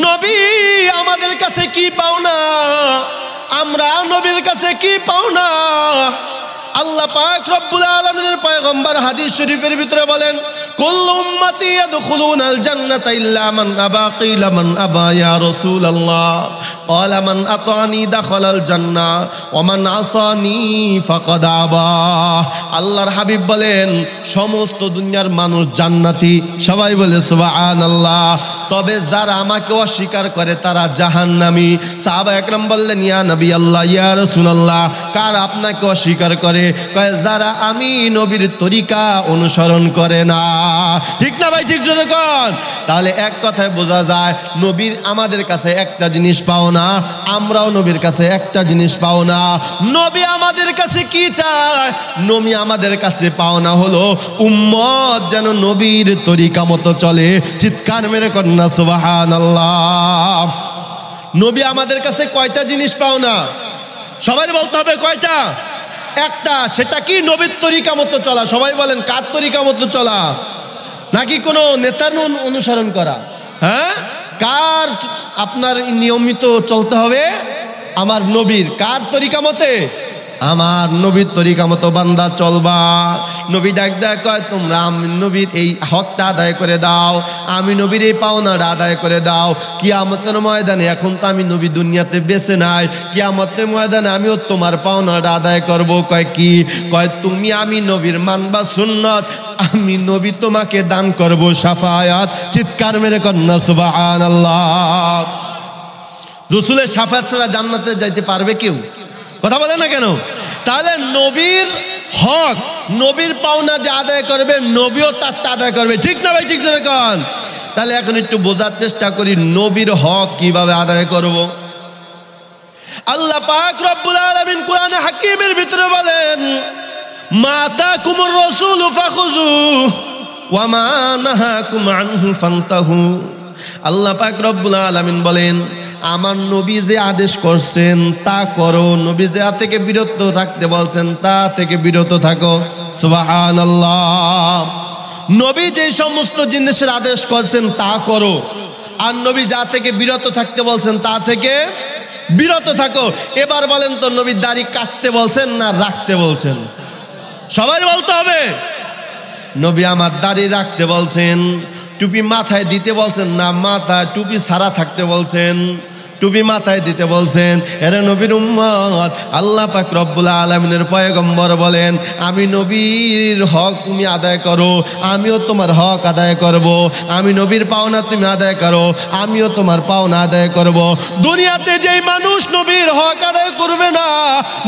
নবী আমাদের কাছে কি পাওনা, আমরা নবীর কাছে কি পাওনা। আল্লাহ পাক রব্বুল আলামিনের পয়গম্বর হাদিস শরীফের ভিতরে বলেন, কুল্লু উম্মতি ইয়াদখুলুনাল জান্নাতা ইল্লা মান আবা। কিলা মান আবা ইয়া রাসূলুল্লাহ? ক্বালা মান আতানি দাখালাল জান্নাহ ওয়া মান আসানি ফাকাদ আবা। আল্লাহর হাবিব বলেন, সমস্ত দুনিয়ার মানুষ জান্নাতি, সবাই বলে সুবহানাল্লাহ, তবে যারা আমাকে অস্বীকার করে তারা জাহান্নামী। সাহাবা একরাম বললেন, ইয়া নবী আল্লাহ, ইয়া রাসূলুল্লাহ, কার আপনাকে অস্বীকার করে? কয়, যারা আমি নবীর তরিকা অনুসরণ করে না। ঠিক না ভাই? ঠিক যখন তাহলে এক কথায় বোঝা যায়, নবীর আমাদের কাছে একটা জিনিস পাও না, আমরাও নবীর কাছে একটা জিনিস পাও না। নবী আমাদের কাছে কি চায়? নবী আমাদের কাছে পাও না হলো উম্মত যেন নবীর তরিকা মতো চলে। চিৎকার মেরে কন্যা সুবহানাল্লাহ। নবী আমাদের কাছে কয়টা জিনিস পাও না? সবাই বলতে হবে কয়টা? একটা। সেটা কি? নবীর তরিকা মতো চলা। সবাই বলেন, কার তরিকা মতো চলা? নাকি কোনো নেতার অনুসরণ করা? হ্যাঁ, কার আপনার নিয়মিত চলতে হবে? আমার নবীর। কার তরিকা মতে? আমার নবীর তরিকা মতো বান্দা চলবা। নবী ডাক দেয়, কয় তোমরা নবীর এই হকটা আদায় করে দাও, আমি নবীর এই পাওনাটা আদায় করে দাও। কিয়ামতের ময়দানে, এখন তো আমি নবী দুনিয়াতে বেঁচে নাই, কিয়ামতের ময়দানে আমিও তোমার পাওনাটা আদায় করব। কয় কি? কয় তুমি আমি নবীর মানবা সুন্নত, আমি নবী তোমাকে দান করব শাফায়াত। চিৎকার মেরে কন্যা সুবহানাল্লাহ। রাসূলের শাফায়াত ছাড়া জান্নাতে যাইতে পারবে কেউ? কথা বলে না কেন? তাহলে নবীর হক, নবীর পাওনা যে আদায় করবে, নবীও তারটা আদায় করবে। ঠিক না ভাই? ঠিক যখন তাহলে এখন একটু বোঝার চেষ্টা করি, নবীর হক কিভাবে আদায় করব। আল্লাহ পাক রব্বুল আলামিন কোরআনে হাকিমের ভিতরে বলেন, মা আতাকুমুর রাসূলু ফাখুযু ওয়া মা নাহাকুম আনহু ফান্তাহু। আল্লাহ পাক রব্বুল আলামিন বলেন, আমার নবী যে আদেশ করছেন তা করো, নবী যা থেকে বিরত থাকতে বলছেন তা থেকে বিরত থাকো। সুবহানাল্লাহ। নবী যে সমস্ত জিনিসের আদেশ করছেন তা করো, আর নবী যা থেকে বিরত থাকতে বলছেন তা থেকে বিরত থাকো। এবার বলেন তো, নবী দাড়ি কাটতে বলছেন না রাখতে বলছেন? সবাই বলতে হবে। নবী আমার দাড়ি রাখতে বলছেন। টুপি মাথায় দিতে বলছেন না মাথায় টুপি ছাড়া থাকতে বলছেন? টুপি মাথায় দিতে বলছেন। এরে নবীর উম্মত, আল্লাহ পাক রব্বুল আলামিনের পয়গম্বর বলেন, আমি নবীর হক তুমি আদায় করো, আমিও তোমার হক আদায় করব। আমি নবীর পাওনা তুমি আদায় করো, আমিও তোমার পাওনা আদায় করব। দুনিয়াতে যেই মানুষ নবীর হক আদায় করবে না,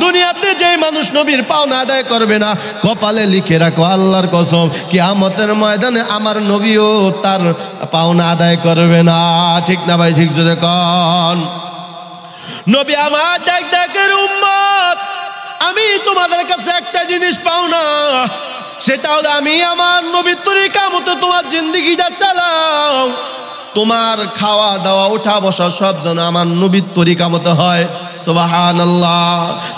দুনিয়াতে যেই মানুষ নবীর পাওনা আদায় করবে না, কপালে লিখে রাখো আল্লাহর কসম, কিয়ামতের ময়দানে আমার নবীও তার পাওনা আদায় করবে না। ঠিক না ভাই? ঠিক জোরে কোন। নবী আমার ডাকের উম্মত, আমি তোমাদের কাছে একটা জিনিস পাও না, সেটা হলো আমি আমার নবীর তরিকা মতো তোমার জিন্দেগিটা চালাও। তোমার খাওয়া দাওয়া উঠা বসা সব যেন আমার নবীর তরিকা মতো হয়। সুবহানাল্লাহ।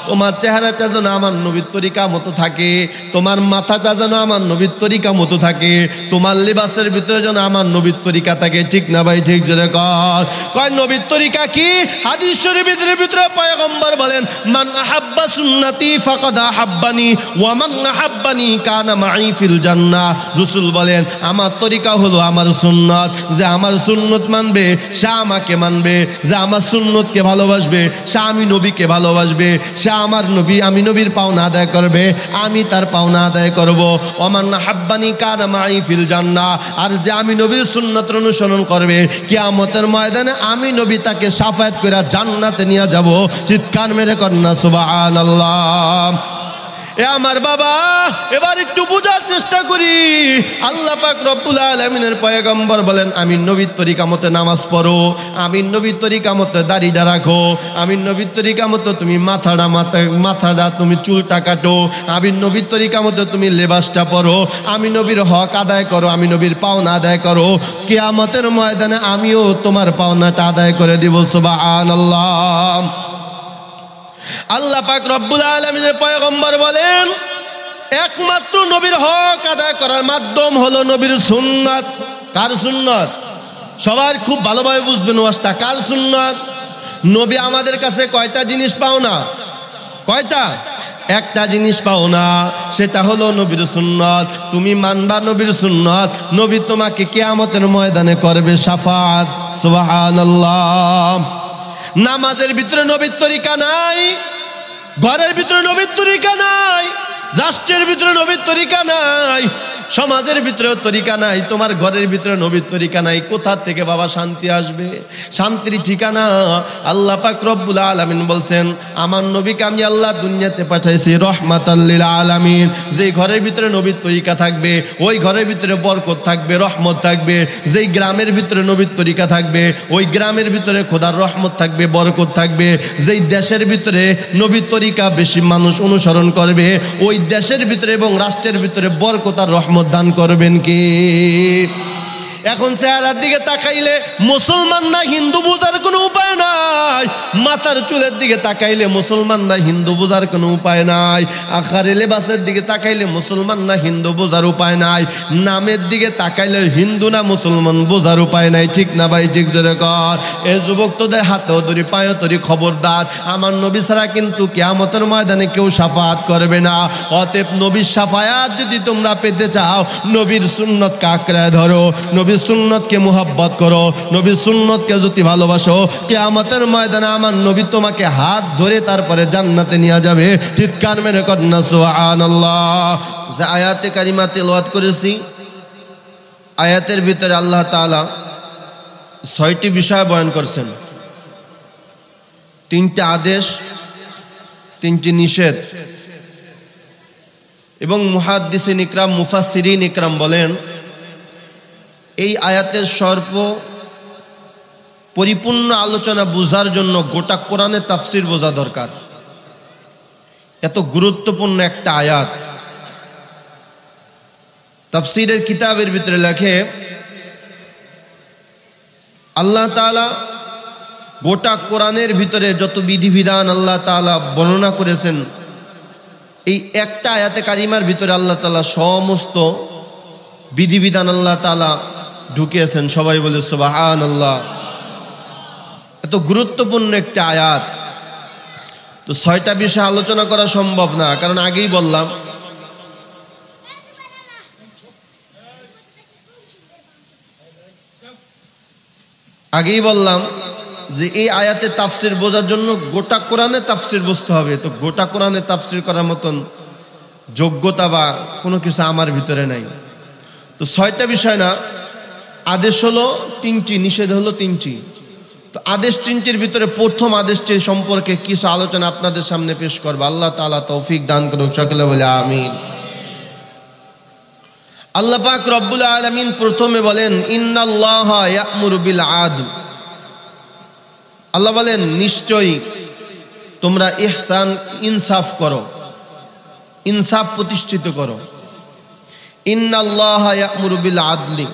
তোমার চেহারাটা যেন আমার নবীর তরিকা মতো থাকে, তোমার মাথাটা যেন আমার নবীর তরিকা মতো থাকে, তোমার লিবাসের ভিতরে যেন আমার নবীর তরিকা থাকে। ঠিক না ভাই? ঠিক জোরে কয়। নবীর তরিকা কি? হাদিস শরীফের ভিতরে পয়গম্বর বলেন, মান আহাব্বা সুন্নতি ফাকাদ আহাব্বানি ওয়া মান আহাব্বানি কানা মাই ফিল জান্নাহ। রাসূল বলেন, আমার তরিকা হলো আমার সুন্নত, যে আমার সুন্নত মানবে সে আমাকে মানবে, যে আমার সুন্নতকে ভালোবাসবে সে আমি নবীকে ভালোবাসবে, সে আমার নবী, আমি নবীর পাওনা আদায় করবে, আমি তার পাওনা আদায় করব। ওমান হাব্বানি কানা মাই ফিল জান্নাহ। আর যে আমি নবীর সুন্নত অনুসরণ করবে, কিয়ামতের ময়দানে আমি নবী তাকে শাফায়াত করে জান্নাতে নিয়ে যাব। চিৎকার মেরে কন্যা সুবহানাল্লাহ। এ আমার বাবা, এবার একটু বোঝার চেষ্টা করি। আল্লাহ পাক রব্বুল আলামিনের পয়গম্বর বলেন, আমি নবীর তরিকা মতো নামাজ পড়ো, আমি নবীর তরিকা মতো দাড়িটা রাখো, আমি নবীর তরিকা মতো তুমি মাথাটা তুমি চুলটা কাটো, আমি নবীর তরিকা মতো তুমি লেবাসটা পরো, আমি নবীর হক আদায় করো, আমি নবীর পাওনা আদায় করো। কিয়ামতের ময়দানে আমিও তোমার পাওনাটা আদায় করে দিব। সুবহানাল্লাহ। আল্লাহ পাক রব্বুল আলামিনের পয়গম্বর বলেন, একমাত্র নবীর হক আদায় করার মাধ্যম হলো নবীর সুন্নাত। কার সুন্নাত? সবার খুব ভালোভাবে বুঝবেন ওয়াজটা। কার সুন্নাত? নবী আমাদের কাছে কয়টা জিনিস পাও না? কয়টা? একটা জিনিস পাও না, সেটা হলো নবীর সুন্নাত। তুমি মানবা নবীর সুন্নাত, নবী তোমাকে কিয়ামতের ময়দানে করবে শাফাত। সুবহানাল্লাহ। নামাজের ভিতরে নবীর তরিকা নাই, ঘরের ভিতরে নবীর তরিকা নাই, রাষ্ট্রের ভিতরে নবীর তরিকা নাই, সমাজের ভিতরেও তরিকা নাই, তোমার ঘরের ভিতরে নবীর তরিকা নাই। কোথা থেকে বাবা শান্তি আসবে? শান্তির ঠিকানা আল্লাহ পাক রব্বুল আলামিন বলছেন, আমার নবীকে আমি আল্লাহ দুনিয়াতে পাঠাইছি রহমাতাল লিল আলামিন। যেই ঘরের ভিতরে নবীর তরিকা থাকবে, ওই ঘরের ভিতরে বরকত থাকবে, রহমত থাকবে। যেই গ্রামের ভিতরে নবীর তরিকা থাকবে, ওই গ্রামের ভিতরে খোদার রহমত থাকবে, বরকত থাকবে। যেই দেশের ভিতরে নবীর তরিকা বেশি মানুষ অনুসরণ করবে, ওই দেশের ভিতরে এবং রাষ্ট্রের ভিতরে বরকত আর রহমত দান করবেন কি? এখন চেহারার দিকে তাকাইলে মুসলমান না হিন্দু বোঝার কোনো উপায় নাই, মাথার চুলের দিকে তাকাইলে মুসলমান না হিন্দু বোঝার কোনো উপায় নাই, আখারে লেবাসের দিকে তাকাইলে মুসলমান না হিন্দু বোঝার উপায় নাই, নামের দিকে তাকাইলে হিন্দু না মুসলমান বোঝার উপায় নাই। ঠিক না ভাই? ঠিক জোরে কর। এই যুবক তোদের হাতেও ধরি পায়েও ধরি, খবরদার, আমার নবী ছাড়া কিন্তু কিয়ামতের ময়দানে কেউ শাফাত করবে না। অতএব নবীর শাফায়াত যদি তোমরা পেতে চাও, নবীর সুন্নতকে আঁকড়ে ধরো, নবীর সুন্নতকে মুহাব্বত করো, নবীর সুন্নতকে যদি ভালোবাসো, কিয়ামতের ময়দানে আমার নবী তোমাকে হাত ধরে তারপরে জান্নাতে নিয়ে যাবে। চিৎকার মেরে কর না সুবহানাল্লাহ। যে আয়াতে কারিমা তেলাওয়াত করেছি, আয়াতের ভিতরে আল্লাহ তাআলা ৬টি বিষয় বয়ান করছেন। ৩টা আদেশ, ৩টি নিষেধ। এবং মুহাদ্দিসিন ইকরাম, মুফাসসিরিন ইকরাম বলেন, এই আয়াতের সর্ব পরিপূর্ণ আলোচনা বোঝার জন্য গোটা কোরআনের তাফসির বোঝা দরকার। এত গুরুত্বপূর্ণ একটা আয়াত। তাফসিরের কিতাবের ভিতরে লেখে, আল্লাহ তাআলা গোটা কোরআনের ভিতরে যত বিধিবিধান আল্লাহ তাআলা বর্ণনা করেছেন, এই একটা আয়াতে কারিমার ভিতরে আল্লাহ তাআলা সমস্ত বিধিবিধান আল্লাহ তাআলা ঢুকিয়েছেন। সবাই বলে সুবহানাল্লাহ। এত গুরুত্বপূর্ণ একটা আয়াত। তো ৬টা বিষয় আলোচনা করা সম্ভব না, কারণ আগেই বললাম যে এই আয়াতে তাফসির বোঝার জন্য গোটা কোরআনে তাফসির বুঝতে হবে। তো গোটা কোরআনে তাফসির করার মতন যোগ্যতা বা কোনো কিছু আমার ভিতরে নাই। তো ৬টা বিষয় না, আদেশ হলো ৩টি, নিষেধ হলো ৩টি। তো আদেশ ৩টির ভিতরে প্রথম আদেশটির সম্পর্কে কিছু আলোচনা আপনাদের সামনে পেশ করব। আল্লাহ তাআলা তৌফিক দান করুন, সকলে বলে আমিন। আল্লাহ পাক রব্বুল আলামিন প্রথমে বলেন, ইন্নাল্লাহা ইয়া'মুরু বিল আদল। আল্লাহ বলেন, নিশ্চয়ই তোমরা ইহসান, ইনসাফ করো, ইনসাফ প্রতিষ্ঠিত করো। ইন্নাল্লাহা ইয়া'মুরু বিল আদলি,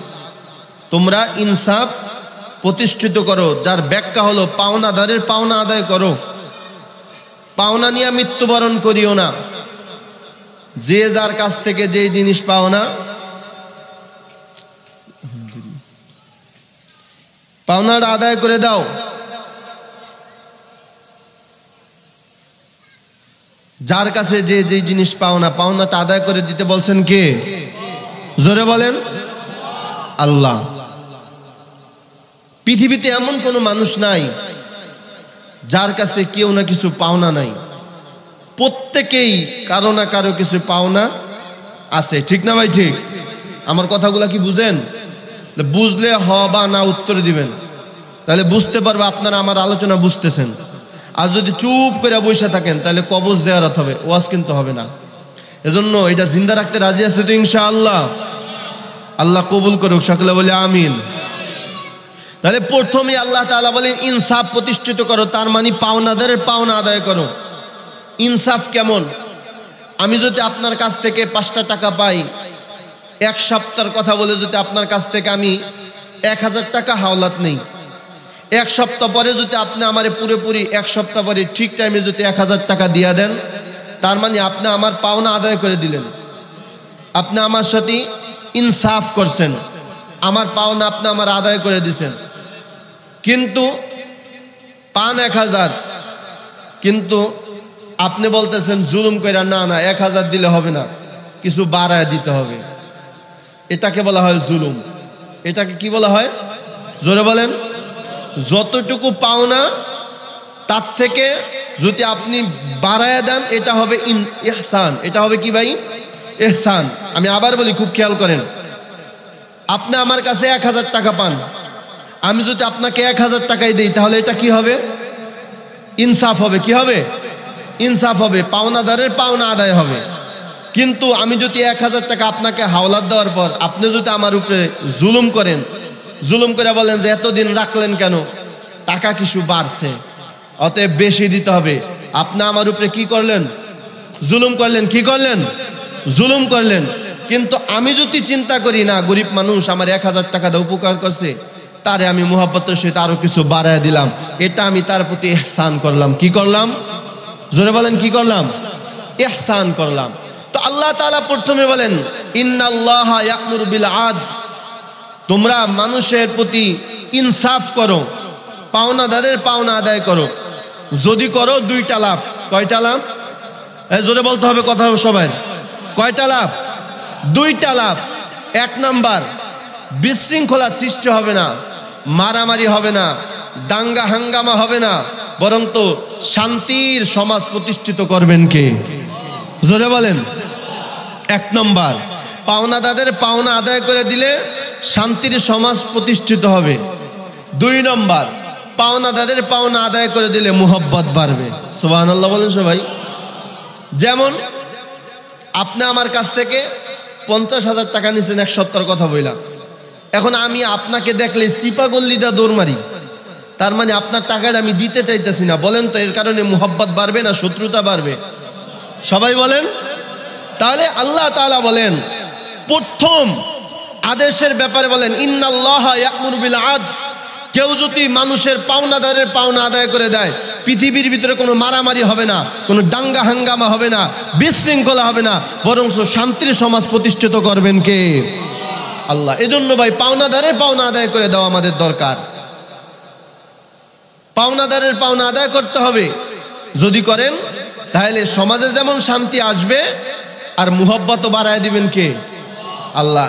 তোমরা ইনসাফ প্রতিষ্ঠিত করো। যার ব্যাখ্যা হলো পাওনাদারের পাওনা আদায় করো, পাওনা নিয়ে মৃত্যুবরণ করিও না। যে যার কাছ থেকে যে জিনিস পাওনা, পাওনাটা আদায় করে দাও। যার কাছে যে যে জিনিস পাওনা, পাওনাটা আদায় করে দিতে বলছেন কে? জোরে বলেন, আল্লাহ। পৃথিবীতে এমন কোনো মানুষ নাই যার কাছে কেউ না কিছু পাওনা নাই। প্রত্যেকেই কারো না কারো কিছু পাওনা আছে। ঠিক না ভাই? ঠিক। আমার কথাগুলা কি বুঝেন? বুঝলে হ বা না উত্তর দিবেন, তাহলে বুঝতে পারবে আপনারা আমার আলোচনা বুঝতেছেন। আর যদি চুপ করে বসে থাকেন তাহলে কবজ দেওয়ার হবে, ওয়াজ কিন্তু হবে না। এজন্য এটা জিন্দা রাখতে রাজি আছে তো ইনশাআল্লাহ? আল্লাহ কবুল করুক, সকলে বলে আমিন। তাহলে প্রথমে আল্লাহ তাআলা বলেন ইনসাফ প্রতিষ্ঠিত করো, তার মানে পাওনাদারের পাওনা আদায় করো। ইনসাফ কেমন? আমি যদি আপনার কাছ থেকে 5টা টাকা পাই, এক সপ্তাহের কথা বলে যদি আপনার কাছ থেকে আমি 1000 টাকা হাওলাত নেই, এক সপ্তাহ পরে যদি আপনি আমারে পুরোপুরি 1 সপ্তাহ পরে ঠিক টাইমে যদি 1000 টাকা দিয়া দেন, তার মানে আপনি আমার পাওনা আদায় করে দিলেন, আপনি আমার সাথে ইনসাফ করছেন। আমার পাওনা আপনি আমার আদায় করে দিছেন, কিন্তু পান 1000, কিন্তু আপনি বলতেছেন জুলুম কইরা না না 1000 দিলে হবে না, কিছু বাড়ায় দিতে হবে। এটাকে বলা হয় জুলুম। এটাকে কি বলা হয়? জোরে বলেন। যতটুকু পাওনা তার থেকে যদি আপনি বাড়ায় দেন এটা হবে ইহসান। এটা হবে কি ভাই? ইহসান। আমি আবার বলি, খুব খেয়াল করেন। আপনি আমার কাছে 1000 টাকা পান, আমি যদি আপনাকে 1000 টাকাই দিই তাহলে এটা কি হবে? ইনসাফ হবে। কি হবে? ইনসাফ হবে, পাওনাদারের পাওনা আদায় হবে। কিন্তু আমি যদি 1000 টাকা আপনাকে হাওলাত দেওয়ার পর আপনি যদি আমার উপরে জুলুম করেন, জুলুম করে বলেন যে এতদিন রাখলেন কেন, টাকা কিছু বাড়ছে অতএব বেশি দিতে হবে, আপনি আমার উপরে কি করলেন? জুলুম করলেন। কি করলেন? জুলুম করলেন। কিন্তু আমি যদি চিন্তা করি না, গরিব মানুষ আমার 1000 টাকা দিয়ে উপকার করছে, তারে আমি মুহাব্বতের সহিত আরো কিছু বাড়ায় দিলাম, এটা আমি তার প্রতি ইহসান করলাম। কি করলাম? জোরে বলেন, কি করলাম? ইহসান করলাম। তো আল্লাহ তাআলা প্রথমে বলেন ইন্নাল্লাহা ইয়া'মুরু বিল আদল, তোমরা মানুষের প্রতি ইনসাফ করো, পাওনাদারের পাওনা আদায় করো। যদি করো 2টা লাভ। কয়টা লাভ? জোরে বলতে হবে কথা সবাই। কয়টা লাভ? 2টা লাভ। 1 নাম্বার, বিশৃঙ্খলা সৃষ্টি হবে না, মারামারি হবে না, দাঙ্গা হাঙ্গামা হবে না, বরং তো শান্তির সমাজ প্রতিষ্ঠিত করবেন কে? জোরে বলেন। 1 নম্বর, পাওনাদারের পাওনা আদায় করে দিলে শান্তির সমাজ প্রতিষ্ঠিত হবে। 2 নম্বর, পাওনাদারের পাওনা আদায় করে দিলে মুহাব্বত বাড়বে। সুবহানাল্লাহ বলেন সবাই। যেমন আপনি আমার কাছ থেকে 50,000 টাকা নিছেন, 1 সপ্তাহের কথা বললাম। এখন আমি আপনাকে দেখলে চিপাগল্লিটা দৌড় মারি, তার মানে আপনার টাকাটা আমি দিতে চাইতেছি না। বলেন তো এর কারণে মুহাব্বত বাড়বে না শত্রুতা বাড়বে? সবাই বলেন। তাহলে আল্লাহ তাআলা বলেন প্রথম আদেশের ব্যাপারে বলেন ইন্নাল্লাহা ইয়া'মুরু বিল আদল, কেউ যদি মানুষের পাওনাদারের পাওনা আদায় করে দেয়, পৃথিবীর ভিতরে কোনো মারামারি হবে না, কোনো দাঙ্গা হাঙ্গামা হবে না, বিশৃঙ্খলা হবে না, বরং শান্তির সমাজ প্রতিষ্ঠিত করবেন কে? আল্লাহ। এজন্য ভাই পাওনাদারের পাওনা আদায় করে দেওয়া আমাদের দরকার। পাওনাদারের পাওনা আদায় করতে হবে। যদি করেন তাহলে সমাজে যেমন শান্তি আসবে আর মুহাব্বতও বাড়ায় দিবেন কে? আল্লাহ।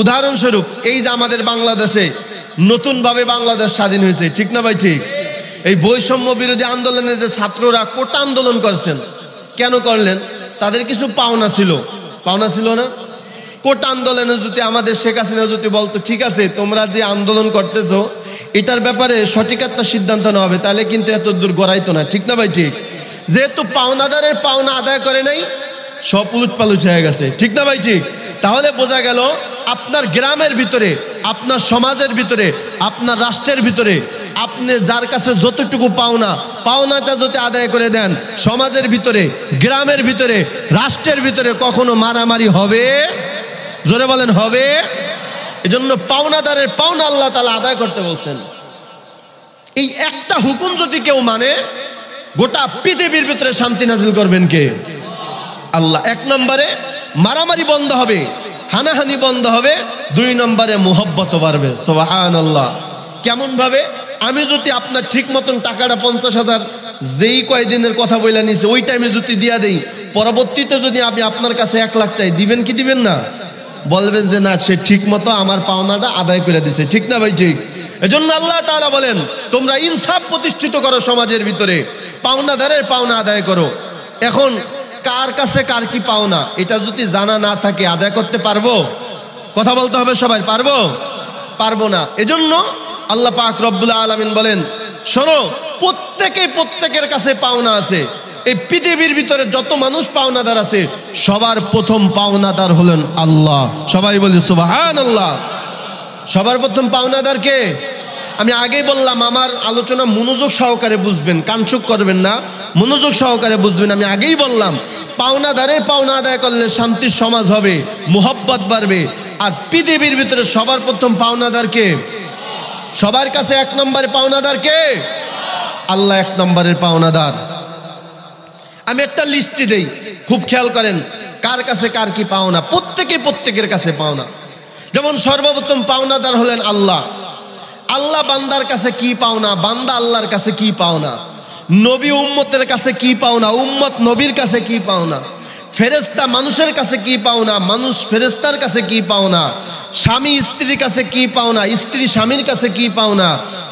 উদাহরণস্বরূপ এই যে আমাদের বাংলাদেশে নতুনভাবে বাংলাদেশ স্বাধীন হয়েছে, ঠিক না ভাই? ঠিক। এই বৈষম্য বিরোধী আন্দোলনে যে ছাত্ররা কোটা আন্দোলন করছেন, কেন করলেন? তাদের কিছু পাওনা ছিল। পাওনা ছিল না? কোটা আন্দোলনে যদি আমাদের শেখ হাসিনা যদি বলতো ঠিক আছে তোমরা যে আন্দোলন করতেছো এটার ব্যাপারে সঠিক একটা সিদ্ধান্ত নেওয়া হবে, তাহলে কিন্তু এত দূর গড়াইতো না, ঠিক না ভাই? ঠিক। যেহেতু পাওনাদারের পাওনা আদায় করে নাই, সব উলটপালট হয়ে গেছে, ঠিক না ভাই? ঠিক। তাহলে বোঝা গেল আপনার গ্রামের ভিতরে, আপনার সমাজের ভিতরে, আপনার রাষ্ট্রের ভিতরে আপনি যার কাছে যতটুকু পাওনাটা যদি আদায় করে দেন, সমাজের ভিতরে, গ্রামের ভিতরে, রাষ্ট্রের ভিতরে কখনো মারামারি হবে? জোরে বলেন, হবে? এজন্য পাওনাদারের পাওনা আল্লাহ তাআলা আদায় করতে বলছেন। এই একটা হুকুম যদি কেউ মানে, গোটা পৃথিবীর ভিতরে শান্তি নাজিল করবেন কে? আল্লাহ। 1 নম্বরে মারামারি বন্ধ হবে, হানাহানি বন্ধ হবে। 2 নম্বরে মুহাব্বত বাড়বে। সুবহানাল্লাহ। কেমন ভাবে? আমি যদি আপনার ঠিক মতন টাকাটা 50,000 যেই কয়দিনের কথা বইলা নিছে ওই টাইমে যদি দিয়া দেই, পরবর্তীতে যদি আমি আপনার কাছে 1 লাখ চাই, দিবেন কি দিবেন না? বলবেন যে না, সে ঠিক মতো আমার পাওনাটা আদায় করে দিছে, ঠিক না ভাই? ঠিক। এজন্য আল্লাহ তাআলা বলেন তোমরা ইনসাফ প্রতিষ্ঠিত করো সমাজের ভিতরে, পাওনাদারের পাওনা আদায় করো। এখন কার কাছে কার কি পাওনা এটা যদি জানা না থাকে আদায় করতে পারবো? কথা বলতে হবে সবাই, পারবো? পারবো না। এজন্য আল্লাহ পাক রব্বুল আলামিন বলেন শোনো, প্রত্যেকের কাছে পাওনা আছে। এই পৃথিবীর ভিতরে যত মানুষ পাওনাদার আছে সবার প্রথম পাওনাদার হলেন আল্লাহ। সবাই বলি সুবহানাল্লাহ। সবার প্রথম পাওনাদার কে? আমি আগেই বললাম, আমার আলোচনা মনোযোগ সহকারে বুঝবেন, কানচুক করবেন না, মনোযোগ সহকারে বুঝবেন। আমি আগেই বললাম পাওনাদারের পাওনা আদায় করলে শান্তির সমাজ হবে, মুহাব্বত বাড়বে। আর পৃথিবীর ভিতরে সবার প্রথম পাওনাদার কে? সবার কাছে 1 নম্বরে পাওনাদার কে? আল্লাহ 1 নম্বরের পাওনাদার। আমি একটা লিস্টি দেই, খুব খেয়াল করেন কার কাছে কার কি পাওনা। প্রত্যেকের কাছে পাওনা। যেমন সর্বপ্রথম পাওনাদার হলেন আল্লাহ। আল্লাহ বান্দার কাছে কি পাওনা, বান্দা আল্লাহর কাছে কি পাওনা, নবী উম্মতের কাছে কি পাওনা, উম্মত নবীর কাছে কি পাওনা, ফেরেশতা মানুষের কাছে কি পাওনা, মানুষ ফেরেশতার কাছে কি পাওনা, স্বামী স্ত্রীর কাছে কি পাওনা, স্ত্রী স্বামীর কাছে কি পাওনা,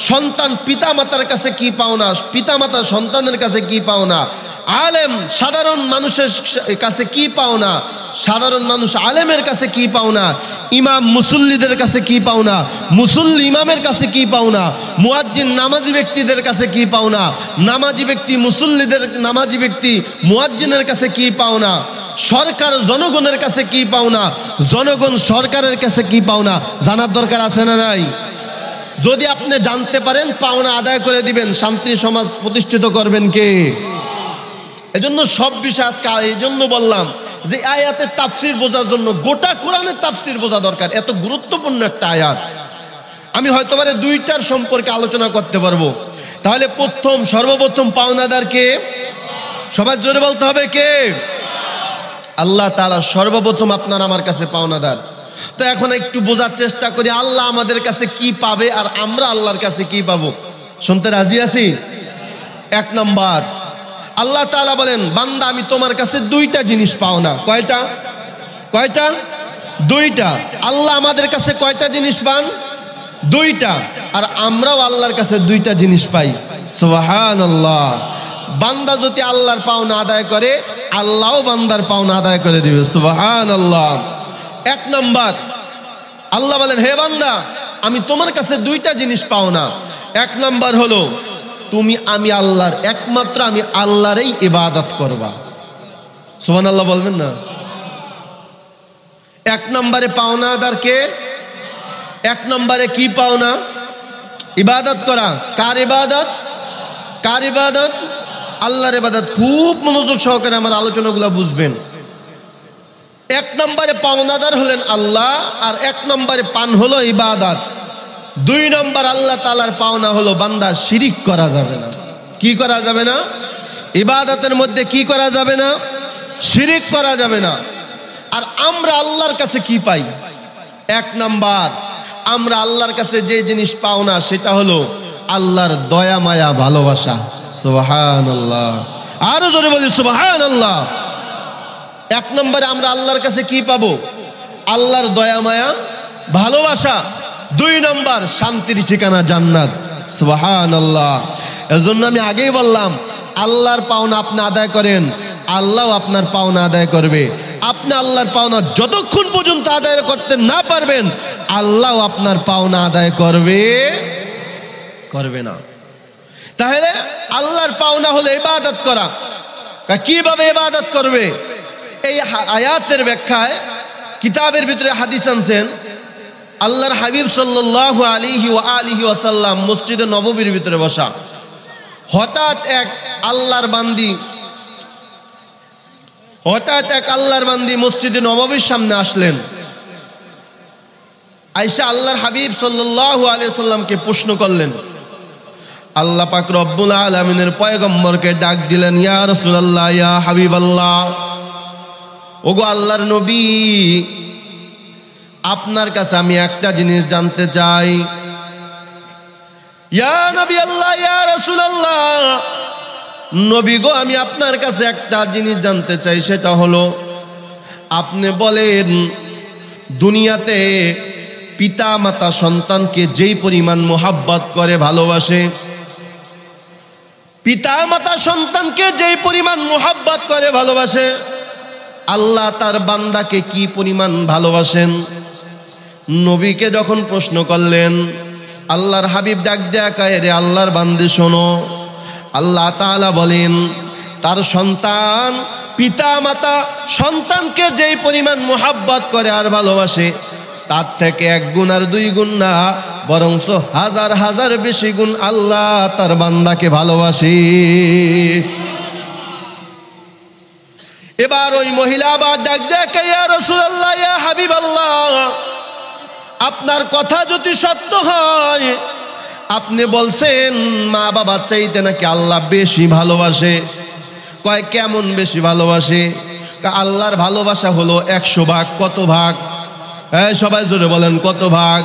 সন্তান পিতা মাতার কাছে কি পাওনা, পিতা মাতা সন্তানের কাছে কি পাওনা, আলেম সাধারণ মানুষের কাছে কি পাওনা, সাধারণ মানুষ আলেমের কাছে কি পাওনা, ইমাম মুসল্লিদের কাছে কি পাওনা, মুসল্লি ইমামের কাছে কি পাওনা, মুয়াজ্জিন নামাজি ব্যক্তিদের কাছে কি পাওনা, নামাজি ব্যক্তি মুসল্লিদের, নামাজি ব্যক্তি মুয়াজ্জিনের কাছে কি পাওনা, সরকার জনগণের কাছে কি পাওনা, জনগণ সরকারের কাছে কি পাওনা, জানার দরকার আছে না নাই? যদি আপনি জানতে পারেন পাওনা আদায় করে দিবেন, শান্তি সমাজ প্রতিষ্ঠিত করবেন কে? এজন্য সব বিষয় আজকে এই জন্য বললাম যে আয়াতের তাফসির বোঝার জন্য গোটা কোরআনের তাফসির বোঝা দরকার। এত গুরুত্বপূর্ণ একটা আয়াত। আমি হয়তো পারে দুইটার সম্পর্কে আলোচনা করতে পারবো। তাহলে সর্বপ্রথম পাওনাদার কে? সবার জোরে বলতে হবে কে? আল্লাহ তাআলা সর্বপ্রথম আপনার আমার কাছে পাওনাদার। তো এখন একটু বোঝার চেষ্টা করি আল্লাহ আমাদের কাছে কি পাবে আর আমরা আল্লাহর কাছে কি পাবো। শুনতে রাজি আছি? এক নম্বর, আল্লাহ তাআলা বলেন, বান্দা আমি তোমার কাছে দুইটা জিনিস পাও না। কয়টা? কয়টা? দুইটা। আল্লাহ আমাদের কাছে কয়টা জিনিস পান? দুইটা। আর আমরাও আল্লাহর কাছে দুইটা জিনিস পাই। সুবহানাল্লাহ। বান্দা যদি আল্লাহর পাওনা আদায় করে, আল্লাহও বান্দার পাওনা আদায় করে দিবে। সুবহানাল্লাহ। এক নম্বর, আল্লাহ বলেন, হে বান্দা আমি তোমার কাছে দুইটা জিনিস পাও না। এক নম্বর হলো তুমি আমি আল্লাহর, একমাত্র আমি আল্লাহরই ইবাদত করবা। সুবহানাল্লাহ বলবেন না? এক নম্বরে পাওনাদার কে? এক নম্বরে কি পাওনা? ইবাদত করা। কার ইবাদত? কার ইবাদত? আল্লাহর ইবাদত। খুব মনোযোগ সহকারে আমার আলোচনাগুলো বুঝবেন। এক নম্বরে পাওনাদার হলেন আল্লাহ, আর এক নম্বরে পান হলো ইবাদত। দুই নম্বর আল্লাহ তাআলার পাওনা হলো বান্দা শিরিক করা যাবে না। কি করা যাবে না? ইবাদতের মধ্যে কি করা যাবে না? শিরিক করা যাবে না। আর আমরা আল্লাহর কাছে কি পাই? এক নম্বর আমরা আল্লাহর কাছে যে জিনিস পাও না সেটা হলো আল্লাহর দয়া মায়া ভালোবাসা। সুবহানাল্লাহ। আরো জোরে বলি সুবহানাল্লাহ। এক নম্বরে আমরা আল্লাহর কাছে কি পাবো? আল্লাহর দয়া মায়া ভালোবাসা। দুই নম্বর শান্তির ঠিকানা জান্নাত। সুবহানাল্লাহ। এজন্য আমি আগেই বললাম আল্লাহর পাওনা আপনি আদায় করেন, আল্লাহ আপনার পাওনা আদায় করবে। আপনি আল্লাহর পাওনা যতক্ষণ পর্যন্ত আদায় করতে না পারবেন, আল্লাহ আপনার পাওনা আদায় করবে না। তাহলে আল্লাহর পাওনা হলো ইবাদত করা। কিভাবে ইবাদত করবে? এই আয়াতের ব্যাখ্যায় কিতাবের ভিতরে হাদিস আনছেন, আল্লাহর হাবিব সাল্লাল্লাহু আলাইহি ওয়া আলিহি ওয়াসাল্লাম মসজিদে নববীর ভিতরে বসা। হঠাৎ এক আল্লাহর বান্দি মসজিদে নববীর সামনে আসলেন। আয়েশা আল্লাহর হাবিব সাল্লাল্লাহু আলাইহি ওয়াসাল্লামকে প্রশ্ন করলেন। আল্লাহ পাক রব্বুল আলামিনের পয়গম্বরকে ডাক দিলেন, ইয়া রাসূলুল্লাহ, ইয়া হাবিবাল্লাহ, ওগো আল্লাহর নবী, আপনার কাছে আমি একটা জিনিস জানতে চাই। ইয়া নবী আল্লাহ, ইয়া রাসূলুল্লাহ, নবী গো আমি আপনার কাছে একটা জিনিস জানতে চাই, সেটা হলো আপনি বলেন দুনিয়াতে পিতা মাতা সন্তানকে যেই পরিমাণ মোহাব্বত করে ভালোবাসে, পিতা মাতা সন্তানকে যেই পরিমাণ মোহাব্বত করে ভালোবাসে, আল্লাহ তার বান্দাকে কি পরিমাণ ভালোবাসেন? নবীকে যখন প্রশ্ন করলেন, আল্লাহর হাবিব ডাক দেয়া কয়, রে আল্লাহর বান্দে শোনো, আল্লাহ তাআলা বলেন তার সন্তান, পিতা মাতা সন্তানকে যেই পরিমাণ মোহাব্বত করে আর ভালোবাসে, তার থেকে 1 গুণ আর 2 গুণ না, বরঞ্চ হাজার হাজার বেশি গুণ আল্লাহ তার বান্দাকে ভালোবাসে। এবার ওই মহিলা আবার ডাক দেয়, ইয়া রাসূলুল্লাহ, ইয়া হাবিবাল্লাহ, আপনার কথা যদি সত্য হয়, আপনি বলছেন মা বাবা চাইতে নাকি আল্লাহ বেশি ভালোবাসে। কয় কেমন বেশি ভালোবাসে? আল্লাহর ভালোবাসা হলো 100 ভাগ। কত ভাগ? সবাই জোরে বলেন কত ভাগ?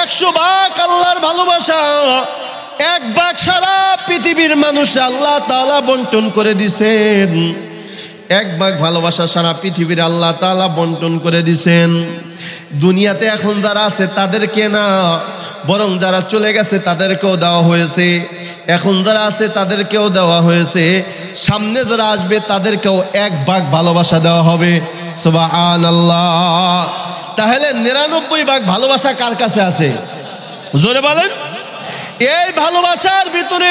100 ভাগ আল্লাহর ভালোবাসা। 1 ভাগ সারা পৃথিবীর মানুষ আল্লাহ তাআলা বন্টন করে দিছেন। 1 ভাগ ভালোবাসা সারা পৃথিবীর আল্লাহ তাআলা বন্টন করে দিছেন। দুনিয়াতে এখন যারা আছে তাদেরকে না, বরং যারা চলে গেছে তাদেরকেও দেওয়া হয়েছে। এখন যারা আছে তাদেরকেও দেওয়া হয়েছে। সামনে যারা আসবে তাদেরকেও 1 ভাগ ভালোবাসা দেওয়া হবে। সুবহানাল্লাহ। তাহলে 99 ভাগ ভালোবাসা কার কাছে আছে? জোরে বলেন। এই ভালোবাসার ভিতরে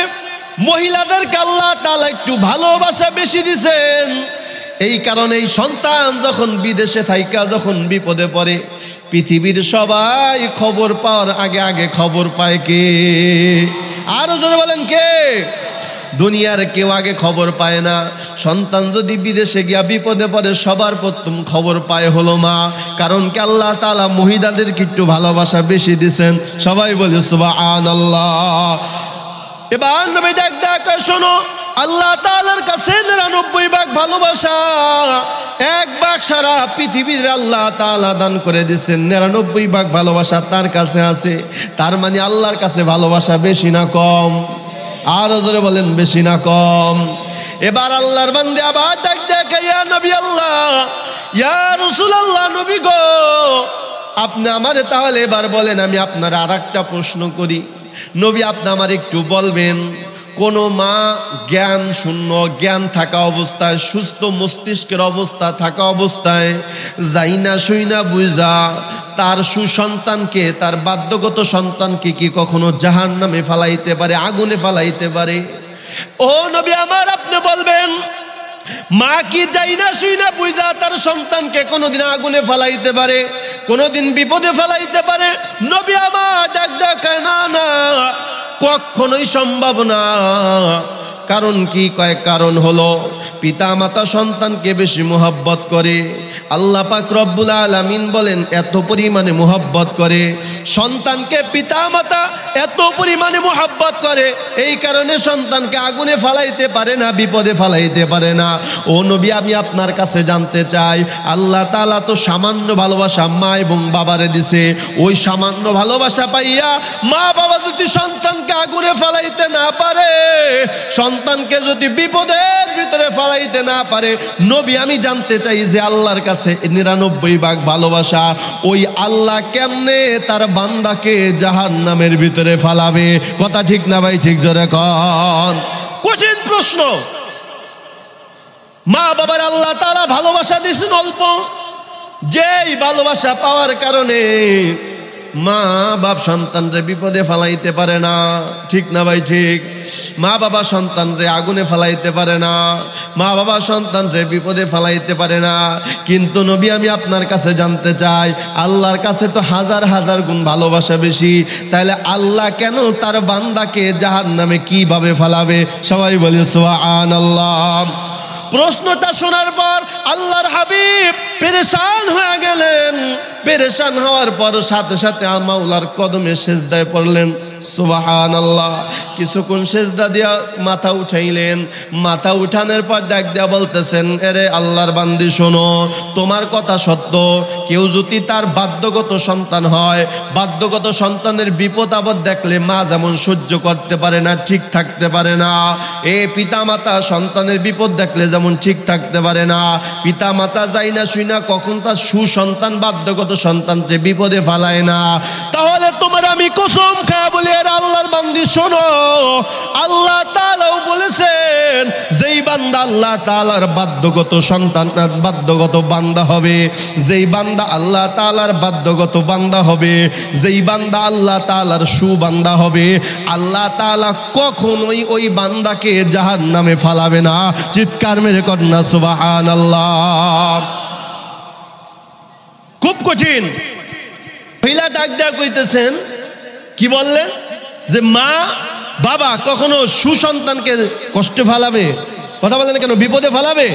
মহিলাদেরকে আল্লাহ তাআলা একটু ভালোবাসা বেশি দিয়েছেন। এই কারণেই সন্তান যখন বিদেশে থাইকা যখন বিপদে পড়ে, পৃথিবীর সবাই খবর পাওয়ার আগে আগে খবর পায় কে? আরো জোরে বলেন কে? দুনিয়ার কেউ আগে খবর পায় না। সন্তান যদি বিদেশে গিয়া বিপদে পড়ে সবার প্রথম খবর পায় হলো মা। কারণ কি? আল্লাহ তাআলা মহিলাদেরকে একটু ভালোবাসা বেশি দিয়েছেন। সবাই বলে সুবহানাল্লাহ। এবার নবী ডাক শোনো, আল্লাহ তাআলার কাছে 99 ভাগ ভালোবাসা, 1 ভাগ সারা পৃথিবীর আল্লাহ তাআলা দান করে দিয়েছেন। 99 ভাগ ভালোবাসা তার কাছে আছে। তার মানে আল্লাহর কাছে ভালোবাসা বেশি না কম? আরো জোরে বলেন বেশি না কম? এবার আল্লাহর বান্দা আবার ডাক দেখে, ইয়া নবী আল্লাহ, ইয়া রাসূলুল্লাহ, নবী গো আপনি আমারে তাহলে এবার বলেন, আমি আপনার আরেকটা প্রশ্ন করি। নবী আপনি আমার একটু বলবেন, কোন মা জ্ঞান শূন্য, জ্ঞান থাকা অবস্থায়, সুস্থ মস্তিষ্কের অবস্থা থাকা অবস্থায় যাইনা শুইনা বুঝা তার সুসন্তানকে, তার বাধ্যগত সন্তানকে কি কখনো জাহান্নামে ফালাইতে পারে, আগুনে ফালাইতে পারে? ও নবী আমার, আপনি বলবেন মা কি যাইনা শুইনা বুঝা তার সন্তানকে কোনোদিন আগুনে ফালাইতে পারে, কোনোদিন বিপদে ফালাইতে পারে? নবী আমার ডাক না না, কখনোই সম্ভব না। কারণ কি? কয়েক কারণ হলো, পিতা মাতা সন্তানকে বেশি মোহাব্বত করে। আল্লাহ পাক রব্বুল আলামিন বলেন এত পরিমাণে মোহাব্বত করে সন্তানকে, পিতা মাতা এত পরিমাণে মোহাব্বত করে, এই কারণে সন্তানকে আগুনে ফালাইতে পারে না, বিপদে ফালাইতে পারে না। ও নবী আমি আপনার কাছে জানতে চাই, আল্লাহ তাআলা তো সামান্য ভালোবাসা মা এবং বাবারে দিছে। ওই সামান্য ভালোবাসা পাইয়া মা বাবা যদি সন্তানকে আগুনে ফালাইতে না পারে, সন্তানকে যদি বিপদের ভিতরে ফালাইতে না পারে, নবী আমি জানতে চাই যে আল্লাহর কাছে 99 ভাগ ভালোবাসা, ওই আল্লাহ কেমনে তার বান্দাকে জাহান্নামের ভিতরে ফালাবে? কথা ঠিক না ভাই? ঠিক জোরে কন। কঠিন প্রশ্ন। মা বাবার আল্লাহ তাআলা ভালোবাসা দিয়েছেন অল্প, যেই ভালোবাসা পাওয়ার কারণে মা বাপ সন্তানরে বিপদে ফালাইতে পারে না। ঠিক না ভাই? ঠিক। মা বাবা সন্তানরে আগুনে ফালাইতে পারে না, মা বাবা সন্তানরে বিপদে ফালাইতে পারে না। কিন্তু নবী আমি আপনার কাছে জানতে চাই, আল্লাহর কাছে তো হাজার হাজার গুণ ভালোবাসা বেশি, তাহলে আল্লাহ কেন তার বান্দাকে জাহান্নামে কিভাবে ফালাবে? সবাই বলে সুবহানাল্লাহ। প্রশ্নটা শোনার পর আল্লাহর হাবিব পেরেশান হয়ে গেলেন। পেরেশান হওয়ার পর সাথে সাথে মাওলার কদমে সেজদায় পড়লেন। সুবহানাল্লাহ। কিছুক্ষণ সেজদা দিয়া মাথা উঠাইলেন। মাথা উঠানোর পর ডাক দিয়া বলতেছেন, এরে আল্লাহর বান্দি শোনো, তোমার কথা সত্য। কেউ যদি তার বাধ্যগত সন্তান হয়, বাধ্যগত সন্তানের বিপদ আপদ দেখলে মা যেমন সহ্য করতে পারে না, ঠিক থাকতে পারে না, এ পিতা মাতা সন্তানের বিপদ দেখলে যেমন ঠিক থাকতে পারে না, পিতা মাতা যাই না শুই না কখন তার সুসন্তান বাধ্যগত সন্তানকে বিপদে ফালায় না। তাহলে তোমার আমি কসম খায়া বলি, আল্লাহর বান্দি শোনো, আল্লাহ তাআলাও বলেছেন যেই বান্দা আল্লাহ তাআলার বাধ্যগত সন্তান, বাধ্যগত বান্দা হবে, যেই বান্দা আল্লাহ তাআলার বাধ্যগত বান্দা হবে, যেই বান্দা আল্লাহ তাআলার সুবান্দা হবে, আল্লাহ তাআলা কখনোই ওই বান্দাকে জাহান্নামে ফালাবে না। চিৎকার মেরে কন্যা সুবহানাল্লাহ। খুব কঠিন। মহিলা ডাক দেয়া কইতেছেন, কি বললেন? যে মা বাবা কখনো সুসন্তানকে কষ্টে ফালাবে? কথা বলেন কেন? বিপদে ফালাবে,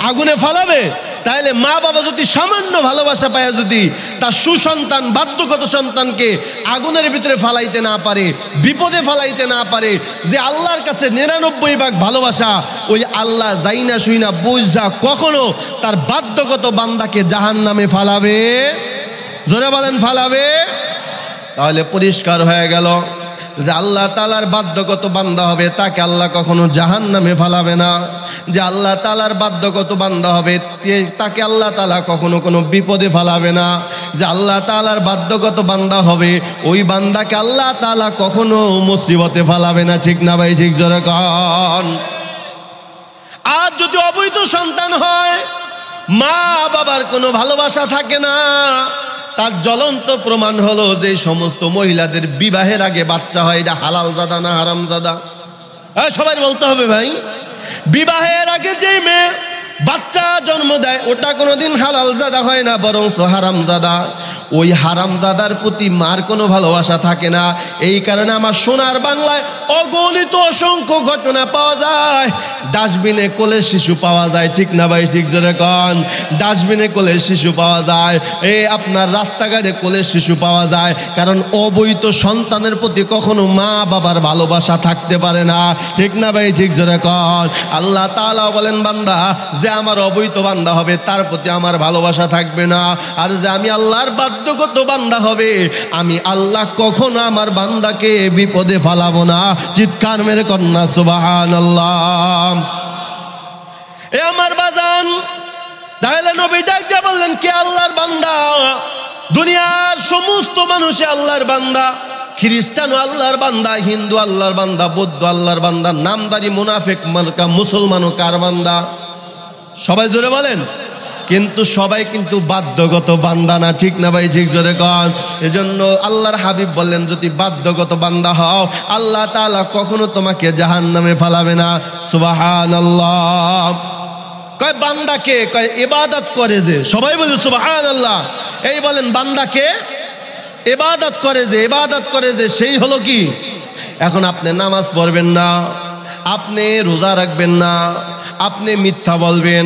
আগুনে ফালাবে। তাহলে মা বাবা যদি সামান্য ভালোবাসা পায়, যদি তার সুসন্তান বাধ্যগত সন্তানকে আগুনের ভিতরে ফালাইতে না পারে, বিপদে ফালাইতে না পারে, যে আল্লাহর কাছে 99 ভাগ ভালোবাসা, ওই আল্লাহ যাইনা শুইনা বুঝা কখনো তার বাধ্যগত বান্দাকে জাহান্নামে ফালাবে জোরে বলেন ফালাবে। তাহলে পরিষ্কার হয়ে গেল যে আল্লাহ তাআলার বাধ্যগত বান্দা হবে তাকে আল্লাহ কখনো জাহান্নামে ফালাবে না। যে আল্লাহ তাআলার বাধ্যগত বান্দা হবে তাকে আল্লাহ তাআলা কখনো কোনো বিপদে ফালাবে না। যে আল্লাহ তাআলার বাধ্যগত বান্দা হবে ওই বান্দাকে আল্লাহ তাআলা কখনো মুসিবতে ফালাবে না। ঠিক না ভাই? ঠিক জোরে কন। আর যদি অবৈধ সন্তান হয়, মা বাবার কোনো ভালোবাসা থাকে না, তার জ্বলন্ত প্রমাণ হলো যে সমস্ত মহিলাদের বিবাহের আগে বাচ্চা হয়, এটা হালাল জাদা না হারাম জাদা? সবাই বলতে হবে ভাই। বিবাহের আগে যে মেয়ে বাচ্চা জন্ম দেয় ওটা কোনোদিন হালাল জাদা হয় না, বরং হারাম জাদা। ওই হারাম জাদার প্রতি মার কোনো ভালোবাসা থাকে না। এই কারণে আমার সোনার বাংলায় অগণিত অসংখ্য ঘটনা পাওয়া যায়। ডাস্টবিনে কোলের শিশু পাওয়া যায়। ঠিক না ভাই? ঠিক জোরে কন। ডাস্টবিনে কোলের শিশু পাওয়া যায়, আপনার রাস্তাঘাটে কোলের শিশু পাওয়া যায়। কারণ অবৈধ সন্তানের প্রতি কখনো মা বাবার ভালোবাসা থাকতে পারে না। ঠিক না ভাই? ঠিক জোরে কন। আল্লাহ তাআলা বলেন বান্দা যে আমার অবৈধ বান্দা হবে তার প্রতি আমার ভালোবাসা থাকবে না। আর যে আমি আল্লাহর বাধ্যগত বান্দা হবে আমি আল্লাহ কখনো আমার বান্দাকে বিপদে ফালাবো না। চিৎকার মেরে কন্যা সুবহানাল্লাহ। এ আমার বাজান, তাহলে নবী ডাক দিয়ে বললেন কে আল্লাহর বান্দা? দুনিয়ার সমস্ত মানুষে আল্লাহর বান্দা। খ্রিস্টানও আল্লাহর বান্দা, হিন্দু আল্লাহর বান্দা, বৌদ্ধ আল্লাহর বান্দা, নামদারি মুনাফিক মার্কা মুসলমানও কার বান্দা? সবাই জোরে বলেন। কিন্তু সবাই কিন্তু বাধ্যগত বান্দা না। ঠিক না ভাই? ঠিক জোরে কন। এজন্য আল্লাহর হাবিব বললেন যদি বাধ্যগত বান্দা হও আল্লাহ তাআলা কখনো তোমাকে জাহান্নামে ফালাবে না। সুবহানাল্লাহ। কয় বান্দাকে? কয় ইবাদত করে যে। সবাই বলে সুবহানাল্লাহ। এই বলেন বান্দাকে ইবাদত করে যে, ইবাদত করে যে সেই হলো কি? এখন আপনি নামাজ পড়বেন না, আপনি রোজা রাখবেন না, আপনি মিথ্যা বলবেন,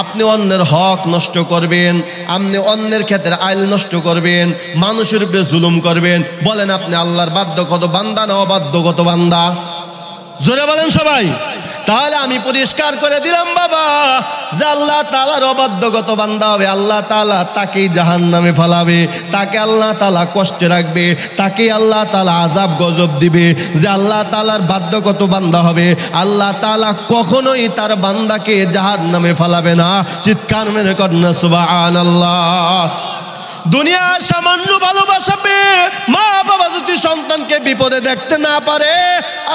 আপনি অন্যের হক নষ্ট করবেন, আপনি অন্যের ক্ষেত্রে আইল নষ্ট করবেন, মানুষের উপরে জুলুম করবেন, বলেন আপনি আল্লাহর বাধ্যগত বান্দা না অবাধ্যগত বান্দা? জোরে বলেন সবাই। তাহলে আমি পরিষ্কার করে দিলাম বাবা যে আল্লাহ তাআলার অবাধ্যগত বান্দা হবে আল্লাহ তাআলা তাকেই জাহান্নামে ফেলাবে, তাকে আল্লাহ তাআলা কষ্টে রাখবে, তাকে আল্লাহ তাআলা আযাব গজব দিবে। যে আল্লাহ তাআলার বাধ্যগত বান্দা হবে আল্লাহ তাআলা কখনোই তার বান্দাকে জাহান্নামে ফেলাবে না। চিৎকার মেরে কন্যা সুবহানাল্লাহ। দুনিয়ার সামান্য ভালোবাসা পেয়ে মা বাবা যদি সন্তানকে বিপদে দেখতে না পারে,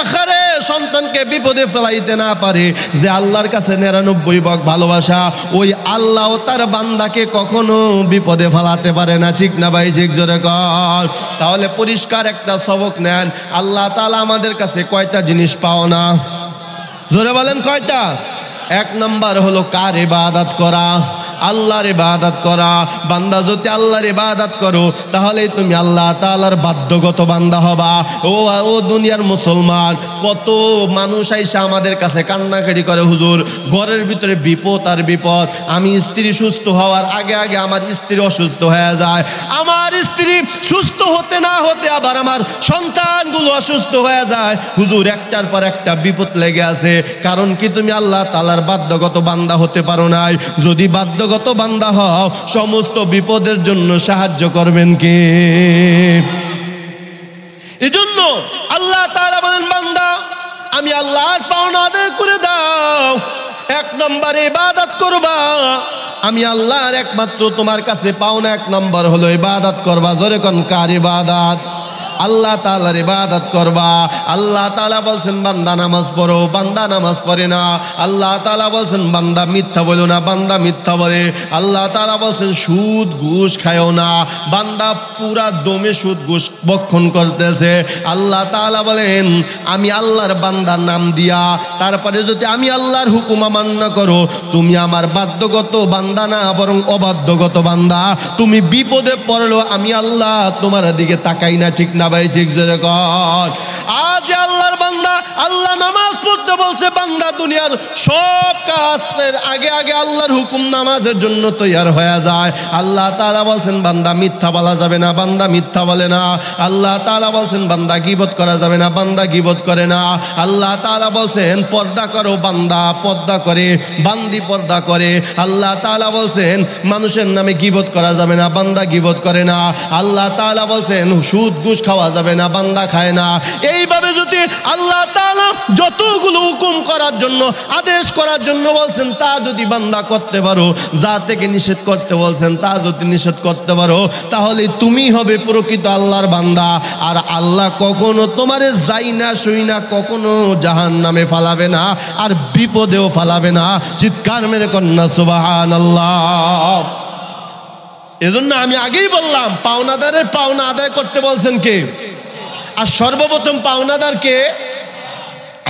আখারে সন্তানকে বিপদে ফেলাইতে না পারে, যে আল্লাহর কাছে 99 ভাগ ভালোবাসা, ওই আল্লাহ তার বান্দাকে কখনো বিপদে ফেলাতে পারে না। ঠিক না ভাই? ঠিক জোরে কর। তাহলে পরিষ্কার একটা সবক নেন, আল্লাহ তাআলা আমাদের কাছে কয়টা জিনিস পাও না? জোরে বলেন কয়টা? 1 নম্বর হলো কার ইবাদত করা? আল্লাহর ইবাদত করা। বান্দা যদি আল্লাহর ইবাদত করো তাহলেই তুমি আল্লাহ তাআলার বাধ্যগত বান্দা হবা। ও দুনিয়ার মুসলমান, কত মানুষ আইসা আমাদের কাছে কান্নাকাটি করে, হুজুর ঘরের ভিতরে বিপদ আর বিপদ, আমি স্ত্রী সুস্থ হওয়ার আগে আগে আমার স্ত্রী অসুস্থ হয়ে যায়, আমার স্ত্রী সুস্থ হতে না হতে আবার আমার সন্তানগুলো অসুস্থ হয়ে যায়। হুজুর একটার পর একটা বিপদ লেগে আছে, কারণ কি তুমি আল্লাহ তাআলার বাধ্যগত বান্দা হতে পারো নাই। যদি বাধ্যগত বান্দা হও সমস্ত বিপদের জন্য সাহায্য করবেন কে? এজন্য আল্লাহ তাআলা বলেন বান্দা আমি আল্লাহর পাওনা আদায় করে দাও। 1 নম্বরে ইবাদত করবা। আমি আল্লাহর একমাত্র তোমার কাছে পাওনা 1 নম্বর হলো ইবাদত করবা। জোরে কোন কার ইবাদত? আল্লাহ তাআলার ইবাদত করবা। আল্লাহ তাআলা বলছেন বান্দা নামাজ পড়ো, বান্দা নামাজ পড়ে না। আল্লাহ তাআলা বলছেন বান্দা মিথ্যা বলো না, বান্দা মিথ্যা বলে। আল্লাহ তাআলা বলছেন সুদ ঘুষ খায়ও না, বান্দা পুরা দমে সুদ ঘুষ ভক্ষণ করতেছে। আল্লাহ তাআলা বলেন আমি আল্লাহর বান্দার নাম দিয়া তারপরে যদি আমি আল্লাহর হুকুম অমান্য করো তুমি আমার বাধ্যগত বান্দা না বরং অবাধ্যগত বান্দা। তুমি বিপদে পড়লো আমি আল্লাহ তোমার দিকে তাকাই না। ঠিক না ভাই? ঠিক জোরে কর। আজ আল্লাহর বান্দা আল্লাহ আল্লাহ নামাজ পড়তে বলছে, বান্দা দুনিয়ার সব কাজের আগে আগে আল্লাহর হুকুম নামাজের জন্য তৈয়ার হয়ে যায়। আল্লাহ তাআলা বলছেন বান্দা মিথ্যা বলা যাবে না, বান্দা মিথ্যা বলে না। আল্লাহ তাআলা বলছেন বান্দা গীবত করা যাবে না, বান্দা গীবত করে না। আল্লাহ তাআলা বলছেন পর্দা করো, বান্দা পর্দা করে, বান্দি পর্দা করে। আল্লাহ তাআলা বলছেন মানুষের নামে গীবত করা যাবে না, বান্দা গীবত করে না। আল্লাহ তাআলা বলছেন সুদ ঘুষ খাওয়া যাবে না, বান্দা খায় না। এইভাবে যদি আল্লাহ তাআলা যতগুলো হুকুম করার জন্য, আদেশ করার জন্য বলছেন তা যদি বান্দা করতে পারো, যা থেকে নিষেধ করতে বলছেন তা যদি নিষেধ করতে পারো, তাহলে তুমি হবে প্রকৃত আল্লাহর বান্দা। আর আল্লাহ কখনো তোমারে যাই না শুই না কখনো জাহান্নামে ফালাবে না, আর বিপদেও ফালাবে না। চিৎকার মেরে কন্যা সুবহানাল্লাহ। এজন্য আমি আগেই বললাম পাওনাদারের পাওনা আদায় করতে বলছেন কে? আর সর্বপ্রথম পাওনাদার কে?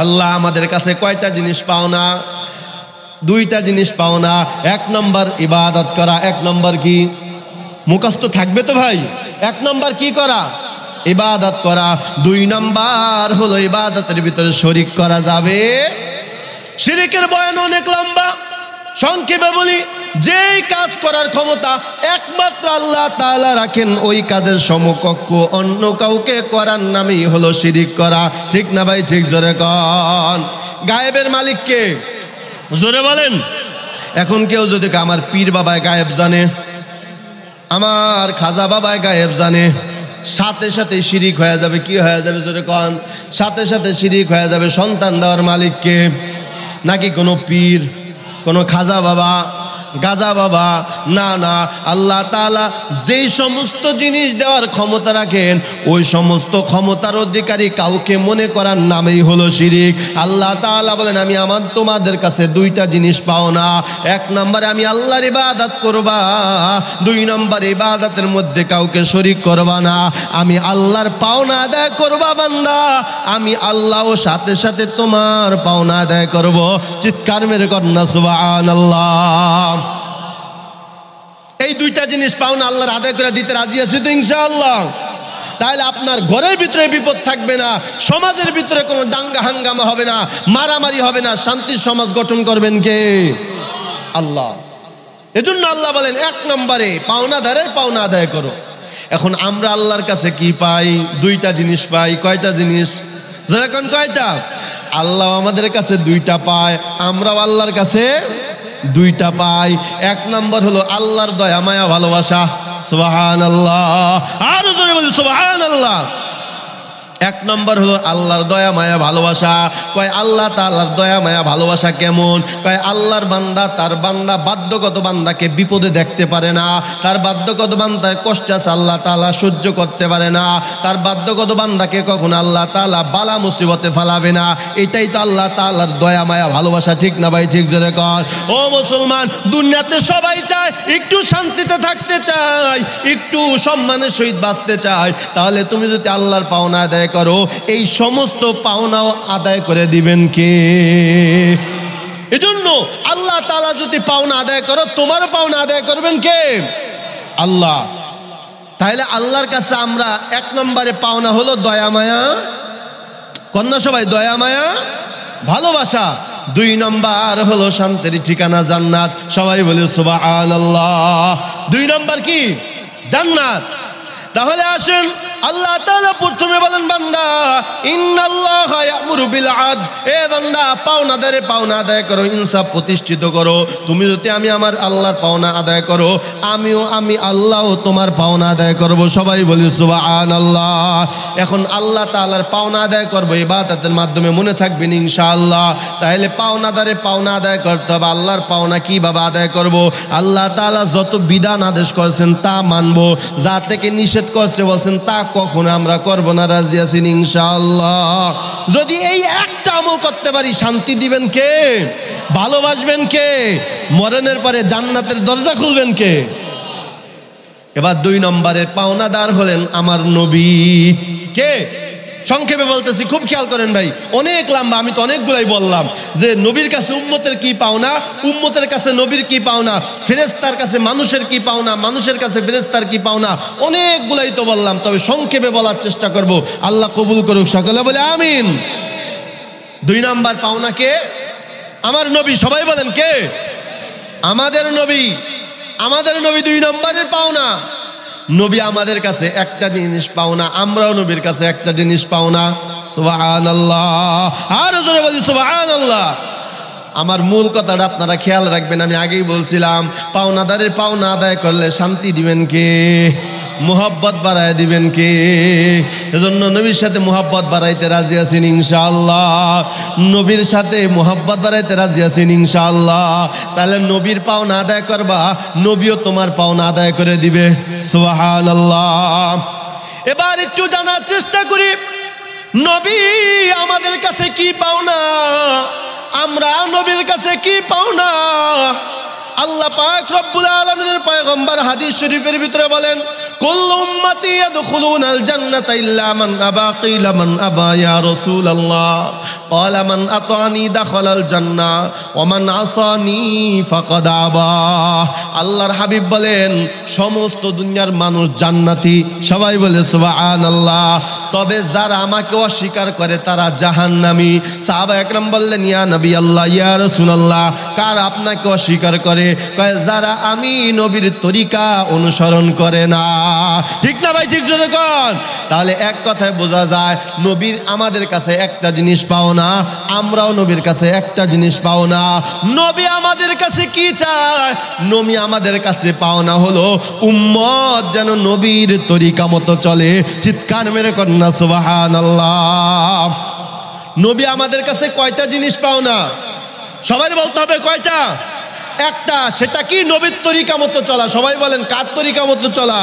আল্লাহ আমাদের কাছে কয়টা জিনিস পাওনা? দুইটা জিনিস পাওনা। এক নম্বর ইবাদত করা। এক নম্বর কি? মুখস্থ থাকবে তো ভাই। এক নম্বর কি করা? ইবাদত করা। দুই নম্বর হলো ইবাদতের ভিতরে শরীক করা যাবে। শিরকের বয়ান অনেক লম্বা, সংক্ষেপে বলি, যেই কাজ করার ক্ষমতা একমাত্র আল্লাহ তাআলা রাখেন, ওই কাজের সমকক্ষ অন্য কাউকে করার নামই হলো শিরিক করা। ঠিক না ভাই? ঠিক জোরে কন। গায়েবের মালিক কে? জোরে বলেন। এখন কেউ যদি আমার পীর বাবায় গায়েব জানে, আমার খাজা বাবায় গায়েব জানে, সাথে সাথে শিরিক হয়ে যাবে। কি হয়ে যাবে? জোরে কন। সাথে সাথে শিরিক হয়ে যাবে। সন্তান দেওয়ার মালিক কে? নাকি কোনো পীর, কোনো খাজা বাবা, গাজা বাবা? না না, আল্লাহ তাআলা যেই সমস্ত জিনিস দেওয়ার ক্ষমতা রাখেন, ওই সমস্ত ক্ষমতার অধিকারী কাউকে মনে করার নামেই হলো শিরিক। আল্লাহ তাআলা বলেন আমি আমার তোমাদের কাছে দুইটা জিনিস পাও না। এক নম্বরে আমি আল্লাহর ইবাদত করবা, দুই নম্বরে ইবাদতের মধ্যে কাউকে শরীক করবা না। আমি আল্লাহর পাওনা আদায় করবা বান্দা, আমি আল্লাহর সাথে সাথে তোমার পাওনা আদায় করব। চিৎকার মেরে কন্যা সুবহানাল্লাহ। এই দুইটা জিনিস পাওনা আল্লাহর আদায় করে দিতে রাজি আছি তো ইনশাআল্লাহ? তাহলে আপনার ঘরের ভিতরে বিপদ থাকবে না, সমাজের ভিতরে কোনো দাঙ্গা হাঙ্গামা হবে না, মারামারি হবে না। শান্তির সমাজ গঠন করবেন কে? আল্লাহ। এজন্য আল্লাহ বলেন এক নম্বরে পাওনাদারের পাওনা আদায় করো। এখন আমরা আল্লাহর কাছে কি পাই? দুইটা জিনিস পাই। কয়টা জিনিস? যেরকম কয়টা? আল্লাহ আমাদের কাছে দুইটা পায়, আমরাও আল্লাহর কাছে দুইটা পাই। এক নম্বর হলো আল্লাহর দয়া মায়া ভালোবাসা। সুবহানাল্লাহ। আর জোরে বলি সুবহানাল্লাহ। এক নম্বর হলো আল্লাহর দয়া মায়া ভালোবাসা। কয় আল্লাহ তাআলার দয়া মায়া ভালোবাসা কেমন? কয় আল্লাহর বান্দা, তার বান্দা বাধ্যগত বান্দাকে বিপদে দেখতে পারে না, তার বাধ্যগত বান্দার কষ্ট আছে আল্লাহ তাআলা সহ্য করতে পারে না, তার বাধ্যগত বান্দাকে কখনো আল্লাহ তাআলা বালা মুসিবতে ফেলাবে না। এটাই তো আল্লাহ তাআলার দয়া মায়া ভালোবাসা। ঠিক না ভাই? ঠিক জোরে কর। ও মুসলমান, দুনিয়াতে সবাই চায় একটু শান্তিতে থাকতে চায়, একটু সম্মানের সহিত বাঁচতে চায়। তাহলে তুমি যদি আল্লাহর পাওনা আদায় করো, এই সমস্ত পাওনাও আদায় করে দিবেন কে? এজন্য আল্লাহ তাআলা যদি পাওনা আদায় করো, তোমার পাওনা আদায় করবেন কে? আল্লাহ। তাহলে আল্লাহর কাছে আমরা এক নম্বরে পাওনা হলো দয়া মায়া। কন্যা সবাই দয়া মায়া ভালোবাসা। দুই নম্বর হলো শান্তির ঠিকানা জান্নাত। সবাই বলে সুবহানাল্লাহ। দুই নম্বর কি? জান্নাত। তাহলে আসেন আল্লাহ তাআলা প্রথমে বলেন বান্দা ইন্নাল্লাহা ইয়ামুরু বিল আদল। এ বান্দা পাওনাদারে পাওনা আদায় করো, ইনসাফ প্রতিষ্ঠিত করো। তুমি যদি আমি আমার আল্লাহর পাওনা আদায় করো, আমি আল্লাহ তোমার পাওনা আদায় করব। সবাই বলি সুবহানাল্লাহ। এখন আল্লাহ তাআলার পাওনা আদায় করব ইবাদতের মাধ্যমে, মনে থাকবেন ইনশাআল্লাহ। তাহলে পাওনাদারে পাওনা আদায় করতে হবে। আল্লাহর পাওনা কিভাবে আদায় করব? আল্লাহ তাআলা যত বিধান আদেশ করেছেন তা মানব, যা থেকে নিষেধ করছে বলছেন তা কখনো আমরা করব না। রাজি আছি ইনশাআল্লাহ? যদি এই একটা আমল করতে পারি, শান্তি দিবেন কে? ভালোবাসবেন কে? মরণের পরে জান্নাতের দরজা খুলবেন কে? এবার দুই নম্বরের পাওনাদার হলেন আমার নবী। কে? সংক্ষেপে বলতেছি, খুব খেয়াল করেন ভাই, অনেক লম্বা, আমি তো অনেকগুলাই বললাম যে নবীর কাছে উম্মতের কি পাওনা, উম্মতের কাছে নবীর কি পাওনা, ফেরেশতার কাছে মানুষের কি পাওনা, মানুষের কাছে ফেরেশতার কি পাওনা, অনেকগুলাই তো বললাম। তবে সংক্ষেপে বলার চেষ্টা করব। আল্লাহ কবুল করুক। সকলে বলে আমিন। 2 নাম্বার পাওনা কে? আমার নবী। সবাই বলেন কে? আমাদের নবী। আমাদের নবী 2 নম্বরের পাওনা। নবী আমাদের কাছে একটা জিনিস পাওনা, আমরাও নবীর কাছে একটা জিনিস পাওনা। সুবহানাল্লাহ। আর জোরে বলি সুবহানাল্লাহ। আমার মূল কথাটা আপনারা খেয়াল রাখবেন। আমি আগেই বলছিলাম, পাওনাদারের পাওনা আদায় করলে শান্তি দিবেন কে? মুহাব্বত বাড়ায় দিবেন কে? এজন্য নবীর সাথে মুহাব্বত বাড়াইতে রাজি আছেন ইনশাআল্লাহ। নবীর সাথে মুহাব্বত বাড়াইতে রাজি আছেন ইনশাআল্লাহ। তাহলে নবীর পাওনা আদায় করবা, নবীও তোমার পাওনা আদায় করে দিবে। সুবহানাল্লাহ। এবার একটু জানার চেষ্টা করি, নবী আমাদের কাছে কি পাওনা, আমরা নবীর কাছে কি পাওনা। আল্লাহ পাক রব্বুল আলামিনের পয়গম্বর হাদিস শরীফের ভিতরে বলেন, কুল্লু উম্মতি ইয়াদখুলুনাল জান্নাতা ইল্লা মান আবা। কিলা মান আবা ইয়া রাসূলুল্লাহ? ক্বালা মান আতানি দাখালাল জান্নাহ ওয়া মান আসানি ফাকাদ আবা। আল্লাহর হাবিব বলেন, সমস্ত দুনিয়ার মানুষ জান্নাতি। সবাই বলে সুবহানাল্লাহ। তবে যারা আমাকে অস্বীকার করে তারা জাহান্নামী। সাহাবা একরাম বললেন, ইয়া নবী আল্লাহ, ইয়া রাসূলুল্লাহ, কার আপনাকে অস্বীকার করে? কয়, যারা আমি নবীর তরিকা অনুসরণ করে না। ঠিক না ভাই? ঠিক জোরে কোন? তাহলে এক কথায় বোঝা যায়, নবীর আমাদের কাছে একটা জিনিস পাও না, আমরাও নবীর কাছে একটা জিনিস পাও না। নবী আমাদের কাছে কি চায়? নবী আমাদের কাছে পাও না হলো উম্মত যেন নবীর তরিকা মতো চলে। চিৎকার মেরে কন্যা সুবহানাল্লাহ। নবী আমাদের কাছে কয়টা জিনিস পাও না? সবাই বলতে হবে কয়টা? একটা। সেটা কি? নবীর তরিকা মতো চলা। সবাই বলেন, কার তরিকা মতো চলা?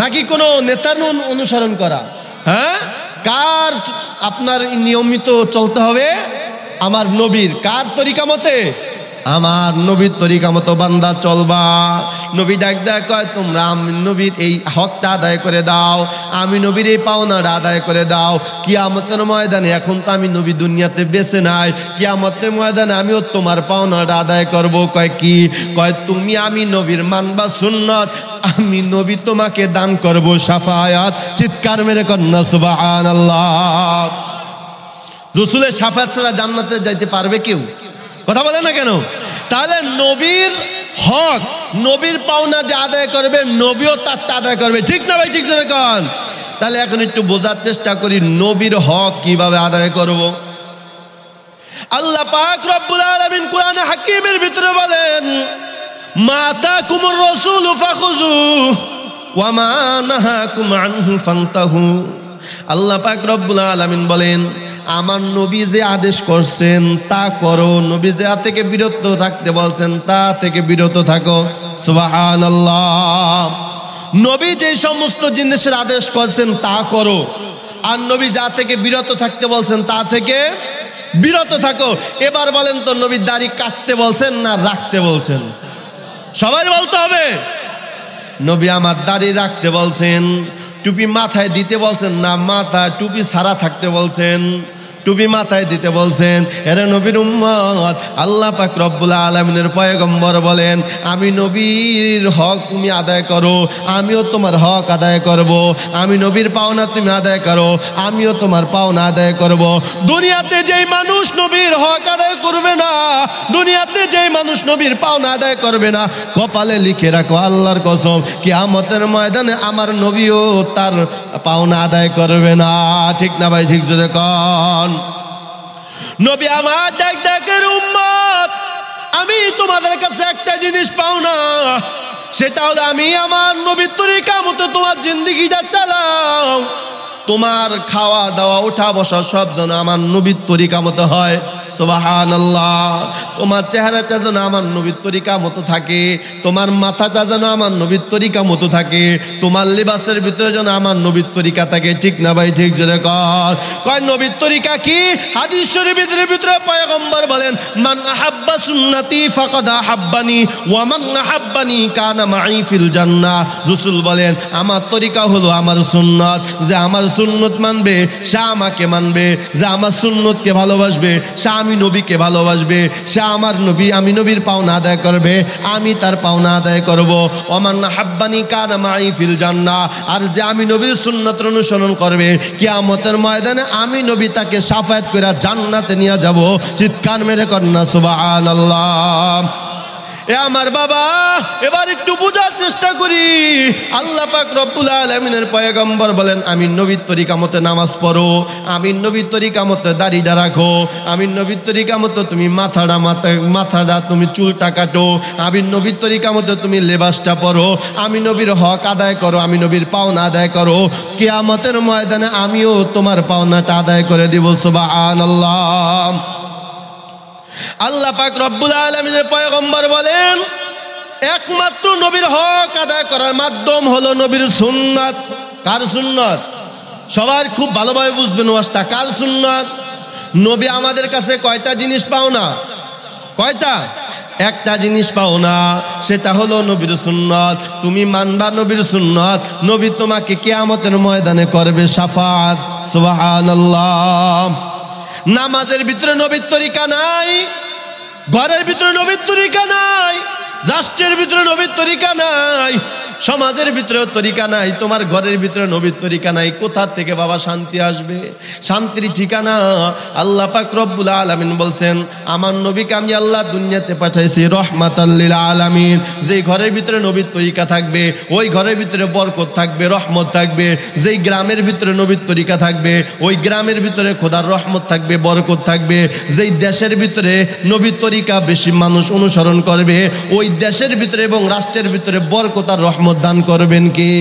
নাকি কোনো নেতার অনুসরণ করা? হ্যাঁ, কার আপনার নিয়মিত চলতে হবে? আমার নবীর। কার তরিকা মতে? আমার নবীর তরিকা মতো বান্দা চলবা। নবী ডাক দেয়, কয় তোমরা আমি নবীর এই হকটা আদায় করে দাও, আমি নবীর এই পাওনাটা আদায় করে দাও। কিয়ামতের ময়দানে, এখন তো আমি নবী দুনিয়াতে বেঁচে নাই, কিয়ামতের ময়দানে আমিও তোমার পাওনাটা আদায় করব। কয় কি? কয় তুমি আমি নবীর মানবা সুন্নত, আমি নবী তোমাকে দান করব শাফায়াত। চিৎকার মেরে কন্যা সুবহানাল্লাহ। রাসূলের শাফায়াত ছাড়া জান্নাতে যাইতে পারবে কেউ? কথা বলে না কেন? তাহলে নবীর হক, নবীর পাওনা যে আদায় করবে, নবীও তারটা আদায় করবে। ঠিক না ভাই? ঠিক জোরে কোন? তাহলে এখন একটু বোঝার চেষ্টা করি, নবীর হক কিভাবে আদায় করব। আল্লাহ পাক রব্বুল আলামিন কোরআনে হাকিমের ভিতরে বলেন, মা আতাকুমুর রাসূলু ফাখুযু ওয়া মা নাহাকুম আনহু ফান্তাহু। আল্লাহ পাক রব্বুল আলামিন বলেন, আমার নবী যে আদেশ করছেন তা করো, নবী যে থেকে বিরত থাকতে বলছেন তা থেকে বিরত থাকো। সুবহানাল্লাহ। নবী যে সমস্ত জিনিসের আদেশ করছেন তা করো, আর নবী যা থেকে বিরত থাকতে বলছেন তা থেকে বিরত থাকো। এবার বলেন তো, নবী দাড়ি কাটতে বলছেন না রাখতে বলছেন? সবাই বলতে হবে। নবী আমার দাড়ি রাখতে বলছেন। টুপি মাথায় দিতে বলছেন না মাথা টুপি ছাড়া থাকতে বলছেন? টুপি মাথায় দিতে বলছেন। এরে নবীর উম্মত, আল্লাহ পাক রব্বুল আলামিনের পয়গম্বর বলেন, আমি নবীর হক তুমি আদায় করো, আমিও তোমার হক আদায় করব। আমি নবীর পাওনা তুমি আদায় করো, আমিও তোমার পাওনা আদায় করব। দুনিয়াতে যেই মানুষ নবীর হক আদায় করবে না, দুনিয়াতে যেই মানুষ নবীর পাওনা আদায় করবে না, কপালে লিখে রাখো আল্লাহর কসম, কিয়ামতের ময়দানে আমার নবীও তার পাওনা আদায় করবে না। ঠিক না ভাই? ঠিক জোরে কোন? নবী আমার ডাক ডাকের উম্মত, আমি তোমাদের কাছে একটা জিনিস পাও না, সেটা হলো আমি আমার নবীর তরিকা মতো তোমার জিন্দেগিটা চালাও। তোমার খাওয়া দাওয়া ওঠা বসা সব যেন আমার নবীর তরিকা মতো হয়। সুবহানাল্লাহ। তোমার চেহারাটা যেন আমার নবীর তরিকা মতো থাকে, তোমার মাথাটা যেন আমার নবীর তরিকা মতো থাকে, তোমার লিবাসের ভিতরে যেন আমার নবীর তরিকা থাকে। ঠিক না ভাই? ঠিক জোরে কয় নবীর তরিকা কি? হাদিস শরীফের ভিতরে পয়গম্বর বলেন, মান আহাব্বা সুন্নতি ফাকাদ আহাব্বানি ওয়া মান আহাব্বানি কানা মাই ফিল জান্নাহ। রাসূল বলেন, আমার তরিকা হলো আমার সুন্নাত, যে আমার সুন্নত মানবে সে আমাকে মানবে, যে আমার সুন্নতকে ভালোবাসবে সে আমি নবীকে ভালোবাসবে, সে আমার নবী আমি নবীর পাওনা আদায় করবে, আমি তার পাওনা আদায় করব। ওমান হাব্বানি কানা মাই ফিল জান্নাহ, আর যে আমি নবীর সুন্নতের অনুসরণ করবে কিয়ামতের ময়দানে আমি নবী তাকে শাফায়াত করে জান্নাতে নিয়ে যাব। চিৎকার মেরে কন্যা সুবহানাল্লাহ। এ আমার বাবা, এবার একটু বোঝার চেষ্টা করি। আল্লাহ পাক রব্বুল আলামিনের পয়গম্বর বলেন আমি নবীর তরিকা মতো নামাজ পড়ো, আমি নবীর তরিকা মতো দাড়িটা রাখো, আমি নবীর তরিকা মতো তুমি মাথাটা তুমি চুলটা কাটো, আমি নবীর তরিকা মতো তুমি লেবাসটা পরো, আমি নবীর হক আদায় করো, আমি নবীর পাওনা আদায় করো। কিয়ামতের ময়দানে আমিও তোমার পাওনাটা আদায় করে দিব। সুবহানাল্লাহ। আল্লাহ পাক রব্বুল আলামিনের পয়গম্বর বলেন একমাত্র নবীর হক আদায় করার মাধ্যম হলো নবীর সুন্নাত। কার সুন্নাত? সবার খুব ভালোভাবে বুঝবেন ওয়াজটা। কার সুন্নাত? নবী আমাদের কাছে কয়টা জিনিস পাও না? কয়টা? একটা জিনিস পাও না, সেটা হলো নবীর সুন্নাত। তুমি মানবা নবীর সুন্নাত, নবী তোমাকে কিয়ামতের ময়দানে করবে শাফাআত। সুবহানাল্লাহ। নামাজের ভিতরে নবীর তরিকা নাই, ঘরের ভিতরে নবীর তরিকা নাই, রাষ্ট্রের ভিতরে নবীর তরিকা নাই, সমাজের ভিতরে তরিকা নাই, তোমার ঘরের ভিতরে নবীর তরিকা নাই। কোথা থেকে বাবা শান্তি আসবে? শান্তির ঠিকানা আল্লাহ পাক রব্বুল আলামিন বলছেন আমার নবীকে আমি আল্লাহ দুনিয়াতে পাঠাইছি রহমাতাল লিল আলামিন। যেই ঘরের ভিতরে নবীর তরিকা থাকবে ওই ঘরের ভিতরে বরকত থাকবে, রহমত থাকবে। যেই গ্রামের ভিতরে নবীর তরিকা থাকবে ওই গ্রামের ভিতরে খোদার রহমত থাকবে, বরকত থাকবে। যেই দেশের ভিতরে নবীর তরিকা বেশি মানুষ অনুসরণ করবে ওই দেশের ভিতরে এবং রাষ্ট্রের ভিতরে বরকত আর রহমত দান করবেন কি?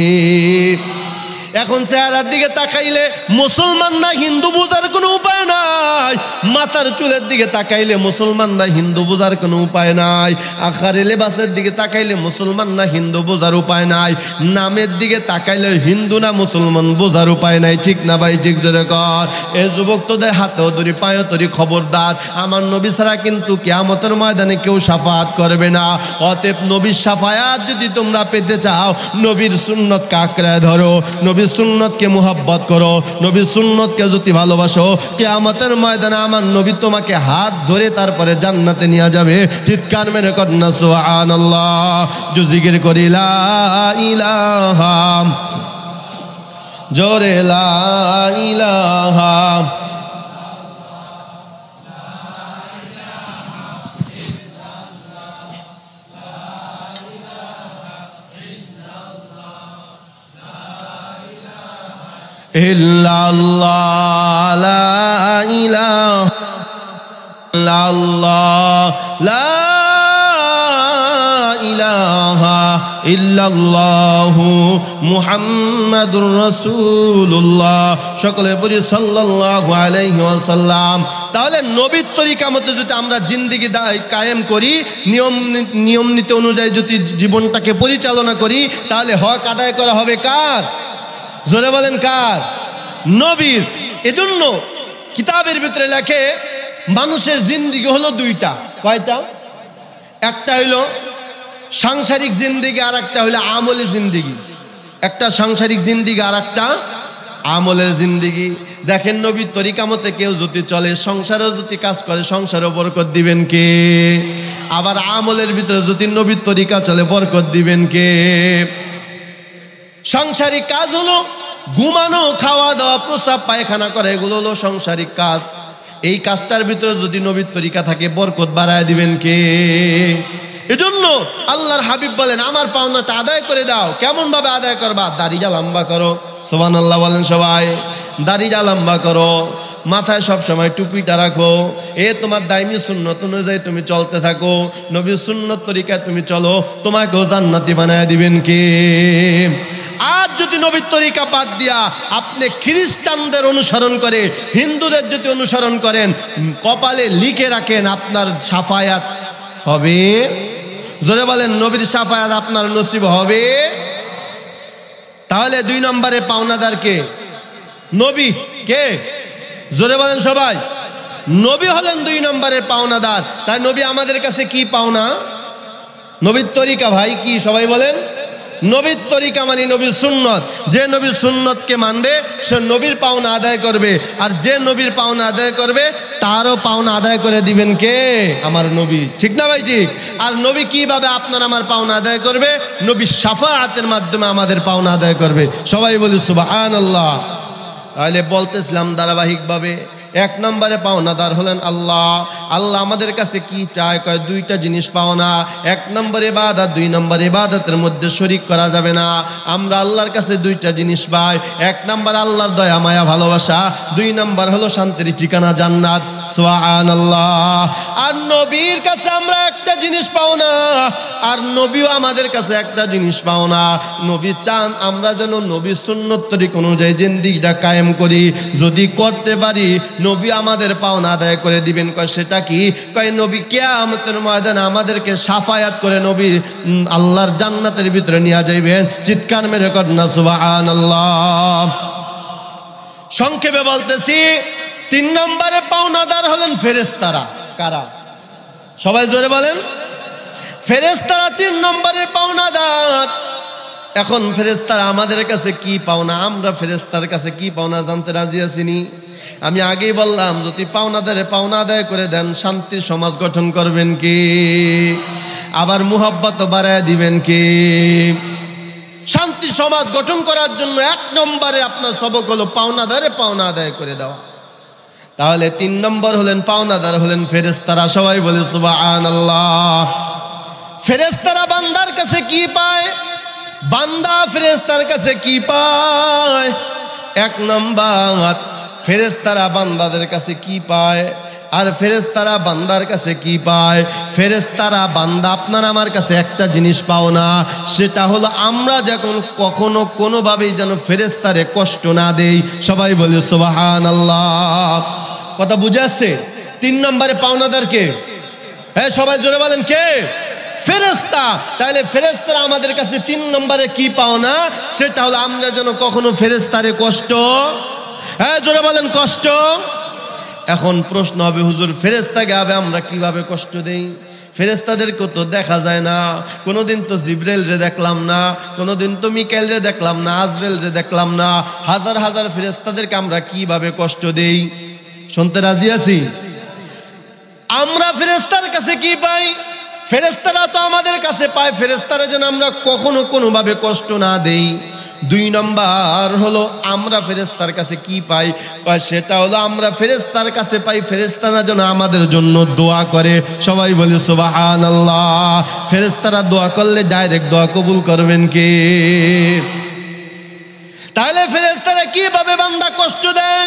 এখন চেহারার দিকে তাকাইলে মুসলমান না হিন্দু বোঝার কোনো উপায় নাই, মাথার চুলের দিকে তাকাইলে মুসলমান না হিন্দু বোঝার কোনো উপায় নাই, আখারে লেবাসের দিকে তাকাইলে মুসলমান না হিন্দু বোঝার উপায় নাই, নামের দিকে তাকাইলে হিন্দু না মুসলমান বোঝার উপায় নাই। ঠিক না ভাই? ঠিক জোরে কর। এ যুবক তোদের হাতেও ধরি পায়েও ধরি, খবরদার, আমার নবী ছাড়া কিন্তু কিয়ামতের ময়দানে কেউ শাফায়াত করবে না। অতএব নবীর শাফায়াত যদি তোমরা পেতে চাও নবীর সুন্নত কাকড়ায় ধরো, নবীর সুন্নতকে মুহাব্বত করো, নবীর সুন্নতকে যদি ভালোবাসো কিয়ামতের ময়দানে আমার নবী তোমাকে হাত ধরে তারপরে জান্নাতে নিয়ে যাবে। চিৎকার মেরে কন্যা সুবহানাল্লাহ। জিকির করি লা ইলাহা, জোরে লা ইলাহা ইল্লাল্লাহ, লা ইলাহা ইল্লাল্লাহ, লা ইলাহা ইল্লাল্লাহু মুহাম্মাদুর রাসূলুল্লাহ। সকলে বলি সাল্লাল্লাহু আলাইহি ওয়াসাল্লাম। তাহলে নবীর তরিকা মতো যদি আমরা জিন্দেগি কায়েম করি, নিয়ম নীতি অনুযায়ী যদি জীবনটাকে পরিচালনা করি, তাহলে হক আদায় করা হবে কার? জোরে বলেন কার? নবীর। এজন্য কিতাবের ভিতরে লেখে মানুষের জিন্দেগি হলো দুইটা। কয়টা? একটা হইল সাংসারিক জিন্দেগি আর একটা হইলো আমলি জিন্দেগি। একটা সাংসারিক জিন্দেগি আর একটা আমলের জিন্দেগি। দেখেন নবীর তরিকা মতে কেউ যদি চলে, সংসারেও যদি কাজ করে, সংসারেও বরকত দিবেন কে? আবার আমলের ভিতরে যদি নবীর তরিকা চলে, বরকত দিবেন কে? সাংসারিক কাজ হলো ঘুমানো, খাওয়া দাওয়া, প্রস্রাব পায়খানা করে, এগুলো হলো সাংসারিক কাজ। এই কাজটার ভিতরে যদি নবীর তরিকা থাকে বরকত বাড়ায় দিবেন কে? এজন্য আল্লাহর হাবিব বলেন আমার পাওনাটা আদায় করে দাও। কেমন ভাবে আদায় করবা? দাড়িটা লম্বা করো। সুবহানাল্লাহ বলেন সবাই। দাড়িটা লম্বা করো, মাথায় সব সময় টুপিটা রাখো। এ তোমার দাইমি সুন্নত অনুযায়ী তুমি চলতে থাকো, নবীর সুন্নত তরিকায় তুমি চলো, তোমাকেও জান্নাতি বানায় দিবেন কে? আর যদি নবীর তরিকা বাদ দিয়া আপনি খ্রিস্টানদের অনুসরণ করে, হিন্দুদের যদি অনুসরণ করেন, কপালে লিখে রাখেন আপনার শাফায়াত হবে। জোরে বলেন নবীর শাফায়াত আপনার নসিব হবে। তাহলে 2 নম্বরে পাওনাদার কে? নবী। কে? জোরে বলেন সবাই। নবী হলেন 2 নম্বরে পাওনাদার। তাই নবী আমাদের কাছে কি পাওনা? নবীর তরিকা। ভাই কি? সবাই বলেন নবীর তরিকা মানে নবীর সুন্নত। যে নবীর সুন্নতকে মানবে সে নবীর পাওনা আদায় করবে, আর যে নবীর পাওনা আদায় করবে তারও পাওনা আদায় করে দিবেন কে? আমার নবী। ঠিক না ভাই? ঠিক। আর নবী কিভাবে আপনার আমার পাওনা আদায় করবে? নবী শাফাআতের মাধ্যমে আমাদের পাওনা আদায় করবে। সবাই বলি সুবহানাল্লাহ। তাহলে বলতেছিলাম ধারাবাহিকভাবে এক নম্বরে পাওনাদার হলেন আল্লাহ। আল্লাহ আমাদের কাছে কি চায়? কয় দুইটা জিনিস পাওনা। এক নম্বর ইবাদত, দুই নম্বর ইবাদতের মধ্যে শরীক করা যাবে না। আমরা আল্লাহর কাছে দুইটা জিনিস পাই। এক নম্বর আল্লাহর দয়া মায়া ভালোবাসা, দুই নম্বর হলো শান্তির ঠিকানা জান্নাত। সুবহানাল্লাহ। আর নবীর কাছে আমরা একটা জিনিস পাও না, আর নবীও আমাদের কাছে একটা জিনিস পাও না। নবী চান আমরা যেন নবীর সুন্নত তরিকা অনুযায়ী জিন্দেগিটা কায়েম করি। যদি করতে পারি নবী আমাদের পাওনা আদায় করে দিবেন। কয় সেটা কি? কয় নবী কিয়ামতের ময়দানে আমাদেরকে শাফায়াত করে নবী আল্লাহর জান্নাতের ভিতরে নিয়ে যাইবেন। চিৎকার মেরে কর না সুবহানাল্লাহ। সংক্ষেপে বলতেছি, তিন নম্বরে পাওনাদার হলেন ফেরেশতারা। কারা? সবাই জোরে বলেন। ফেরেশতারা তিন নম্বরে পাওনাদার। এখন ফেরেশতারা আমাদের কাছে কি পাওনা, আমরা ফেরেশতার কাছে কি পাওনা জানতে রাজি আছিনি? আমি আগেই বললাম, যদি পাওনাদারে পাওনা আদায় করে দেন শান্তির সমাজ গঠন করবেন কি? আবার মুহাব্বত বাড়ায় দিবেন কি? শান্তি সমাজ গঠন করার জন্য এক নম্বরে আপনার সবক হলো পাওনাদারে পাওনা আদায় করে দেওয়া। তাহলে তিন নম্বর হলেন পাওনাদার হলেন ফেরেশতারা। সবাই বলে সুবহানাল্লাহ। ফেরেশতারা বান্দার কাছে কি পায়? বান্দা ফেরেশতার কাছে কি পায়? এক নম্বর ফেরেশতারা বান্দাদের কাছে কি পায়, আর ফেরেশতারা বান্দার কাছে কি পায়? ফেরেশতারা বান্দা আপনার আমার কাছে একটা জিনিস পাও না, সেটা হলো আমরা যখন কখনো কোনোভাবেই যেন ফেরেশতারে কষ্ট না দেই। সবাই বলে সুবহানাল্লাহ। কথা বুঝে আসছে? তিন নম্বরে পাওনাদার কে? হ্যাঁ সবাই জোরে বলেন কে? ফেরেশতা। তাহলে ফেরেশতারা আমাদের কাছে তিন নম্বরে কি পাও না, সেটা হলো আমরা যেন কখনো ফেরেশতারে কষ্ট, হ্যাঁ জোরে বলেন কষ্ট। এখন প্রশ্ন হবে, হুজুর ফেরেশতাকে আমরা কিভাবে কষ্ট দেই? ফেরেশতাদেরকে তো দেখা যায় না। কোনোদিন তো জিবরাইল রে দেখলাম না, কোনোদিন তো মিকাইল রে দেখলাম না, আজরাইল রে দেখলাম না। হাজার হাজার ফেরেশতাদেরকে আমরা কিভাবে কষ্ট দেই? শুনতে রাজি আছি? আমরা ফেরেশতার কাছে কি পাই? ফেরেশতারা তো আমাদের কাছে পায়। ফেরেশতারা যেন আমরা কখনো কোনোভাবে কষ্ট না দেই। দুই নম্বর হলো আমরা ফেরেশতার কাছে কি পাই? সেটা হলো আমরা ফেরেশতার কাছে পাই ফেরেশতারা যেন আমাদের জন্য দোয়া করে। সবাই বলে সুবহানাল্লাহ। ফেরেশতারা দোয়া করলে ডাইরেক্ট দোয়া কবুল করবেন কে? তাহলে ফেরেশতারা কিভাবে বান্দা কষ্ট দেয়?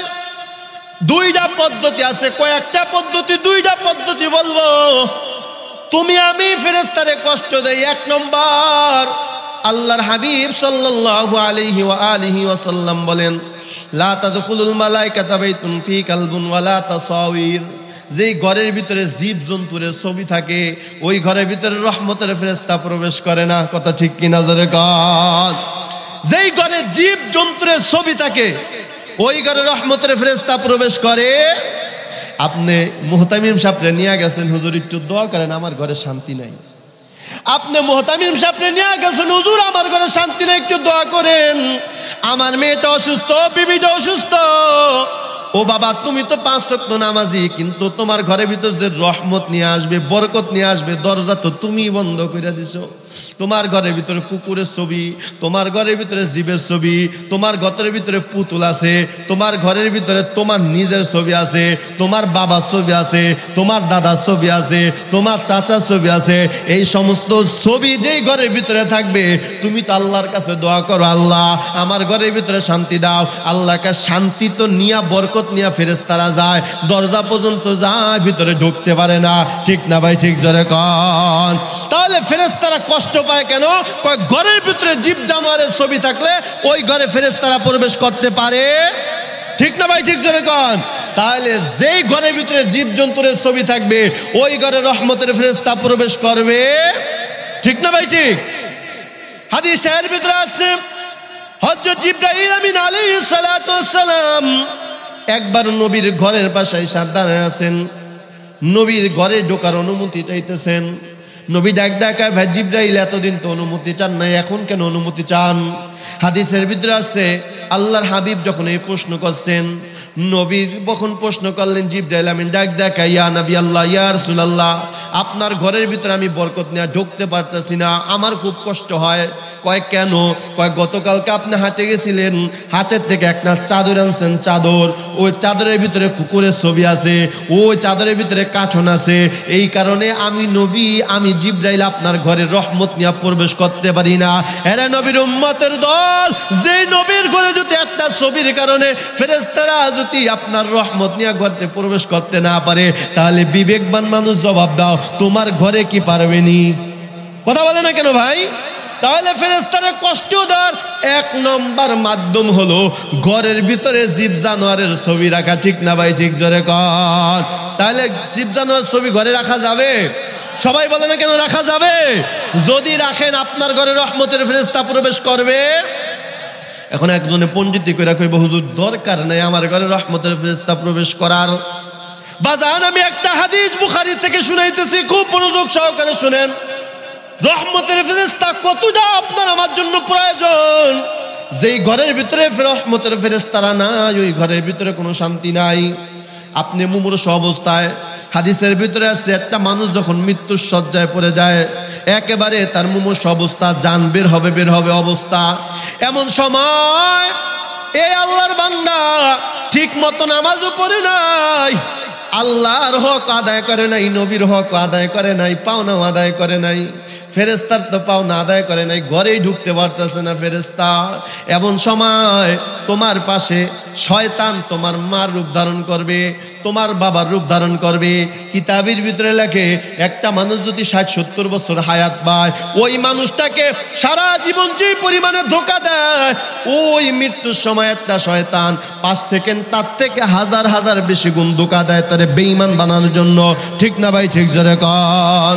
দুইটা পদ্ধতি আছে। কয়েকটা পদ্ধতি, দুইটা পদ্ধতি বলবো। তুমি আমি ফেরেশতারে কষ্ট দেই। এক নম্বর, আল্লাহর হাবিব সাল্লাল্লাহু আলাইহি ওয়া আলিহি ওয়াসাল্লাম বলেন, লা তাদখুলুল মালাইকাতু বাইতুন ফি কালবুন ওয়ালা তাসাওয়ির। যেই ঘরের ভিতরে জীব জন্তুর ছবি থাকে ওই ঘরের ভিতরে রহমতের ফেরেশতা প্রবেশ করে না। কথা ঠিক কি না জোরে কর? যেই ঘরে জীব জন্তুর ছবি থাকে ওই ঘরে রহমতের ফেরেশতা প্রবেশ করে। আপনি মুহতামিম সাহেবরে নিয়ে গেছেন, হুজুর একটু দোয়া করেন আমার ঘরে শান্তি নাই। আপনি মুহতামিম সাহেবরে নিয়ে গেছেন, হুজুর আমার ঘরে শান্তি নাই, একটু দোয়া করেন, আমার মেয়েটা অসুস্থ, বিবিটা অসুস্থ। ও বাবা, তুমি তো 5 ওয়াক্ত নামাজি, কিন্তু তোমার ঘরের ভিতর যে রহমত নিয়ে আসবে, বরকত নিয়ে আসবে, দরজা তো তুমি বন্ধ করে দিছো। তোমার ঘরের ভিতরে কুকুরের ছবি, তোমার ঘরের ভিতরে জীবের ছবি, তোমার ঘরের ভিতরে পুতুল আছে, তোমার ঘরের ভিতরে তোমার নিজের ছবি আছে, তোমার বাবার ছবি আছে, তোমার দাদার ছবি আছে, তোমার চাচার ছবি আছে। এই সমস্ত ছবি যেই ঘরের ভিতরে থাকবে, তুমি তো আল্লাহর কাছে দোয়া করো, আল্লাহ আমার ঘরের ভিতরে শান্তি দাও। আল্লাহকে শান্তি তো নিয়া বরকত নিয়া ফেরেশতারা যায়, দরজা পর্যন্ত যায়, ভিতরে ঢুকতে পারে না। ঠিক না ভাই? ঠিক জোরে কন। তাহলে ফেরেশতারা কষ্ট পায় কেন? ঘরের ভিতরে জীব জানোয়ারের ছবি থাকলে ওই ঘরে ফেরেশতারা প্রবেশ করতে পারে। ঠিক না ভাই? ঠিক জোরে কন। তাহলে যেই ঘরের ভিতরে জীব জন্তুর ছবি থাকবে ওই ঘরে রহমতের ফেরেশতা প্রবেশ করবে। ঠিক না ভাই? ঠিক। হাদিসের ভিতরে আছে, হযরত জিবরাইল আমিন আলাইহিস সালাতু ওয়াস সালাম একবার নবীর ঘরের পাশে এসে দাঁড়ায় আছেন। নবীর ঘরে ঢোকার অনুমতি চাইতেছেন। নবী ডাক ডাকায়, ভাই জিবরাইল এতদিন তো অনুমতি চান নাই, এখন কেন অনুমতি চান? হাদিসের ভিতরে আছে আল্লাহর হাবিব যখন এই প্রশ্ন করছেন, নবী যখন প্রশ্ন করলেন জিবরাইল আমিন ডাক ডাকায়, ইয়া নবী আল্লাহ, ইয়া রাসূলুল্লাহ, আপনার ঘরের ভিতরে আমি বরকত নিয়ে ঢুকতে পারতেছি না, আমার খুব কষ্ট হয়। কয় কেন? কয় গতকালকে আপনি হাটে গেছিলেন, হাটের থেকে একটা চাদর আনছেন, চাদর, ওই চাদরের ভিতরে কুকুরের ছবি আছে, ওই চাদরের ভিতরে কাঠন আছে, এই কারণে আমি নবী, আমি জিবরাইল আপনার ঘরে রহমত নিয়ে প্রবেশ করতে পারি না। এরা নবীর উম্মতের দল, যে নবীর ঘরে যদি একটা ছবির কারণে ফেরেশতারা যদি আপনার রহমত নিয়ে ঘরে প্রবেশ করতে না পারে, তাহলে বিবেকবান মানুষ জবাব দাও, তোমার ঘরে কি পারবেনি? কথা বলে না কেন ভাই? তাহলে ফেরেশতারা কষ্ট দেওয়ার এক নম্বর মাধ্যম হলো ঘরের ভিতরে জীব জানোয়ারের ছবি রাখা, ঠিক না ভাই? ঠিক জোরে কর। তাহলে জীব জানোয়ার ছবি ঘরে রাখা যাবে? সবাই বলে না কেন রাখা যাবে? যদি রাখেন আপনার ঘরে রহমতের ফেরেশতা প্রবেশ করবে। এখন একজনে পণ্ডিতি করে কইব, হুজুর দরকার নাই আমার ঘরে রহমতের ফেরেশতা প্রবেশ করার। বাজান আমি একটা হাদিস বুখারী থেকে শুনাইতেছি, খুব মনোযোগ সহকারে শুনেন। রহমতের ফেরেশতা কতটা আপনার আমার জন্য প্রয়োজন। যেই ঘরের ভিতরে রহমতের ফেরেশতারা নাই, ওই ঘরের ভিতরে কোনো শান্তি নাই। আপনি মুমূর্ষ অবস্থায়, হাদিসের ভিতরে আছে একটা মানুষ যখন মৃত্যুর শয্যায় পড়ে যায়, একেবারে তার মুমূর্ষ অবস্থা, জান বের হবে অবস্থা, এমন সময় এই আল্লাহর বান্দা ঠিক মতো নামাজও পড়ে নাই, আল্লাহর হক আদায় করে নাই, নবীর হক আদায় করে নাই, পাওনাও আদায় করে নাই, ফেরেশতার তো পাওনা আদায় করে নাই, ঘরেই ঢুকতে পারতেছে না ফেরেশতা। এমন সময় তোমার পাশে শয়তান তোমার মার রূপ ধারণ করবে, তোমার বাবার রূপ ধারণ করবে। কিতাবের ভিতরে লেখে একটা মানুষ যদি 60-70 বছর হায়াত পায়, ওই মানুষটাকে সারা জীবন যে পরিমাণে ধোঁকা দেয়, ওই মৃত্যুর সময় একটা শয়তান 5 সেকেন্ড তার থেকে হাজার বেশি গুণ ধোঁকা দেয় তারে বেঈমান বানানোর জন্য। ঠিক না ভাই? ঠিক জোরে কর।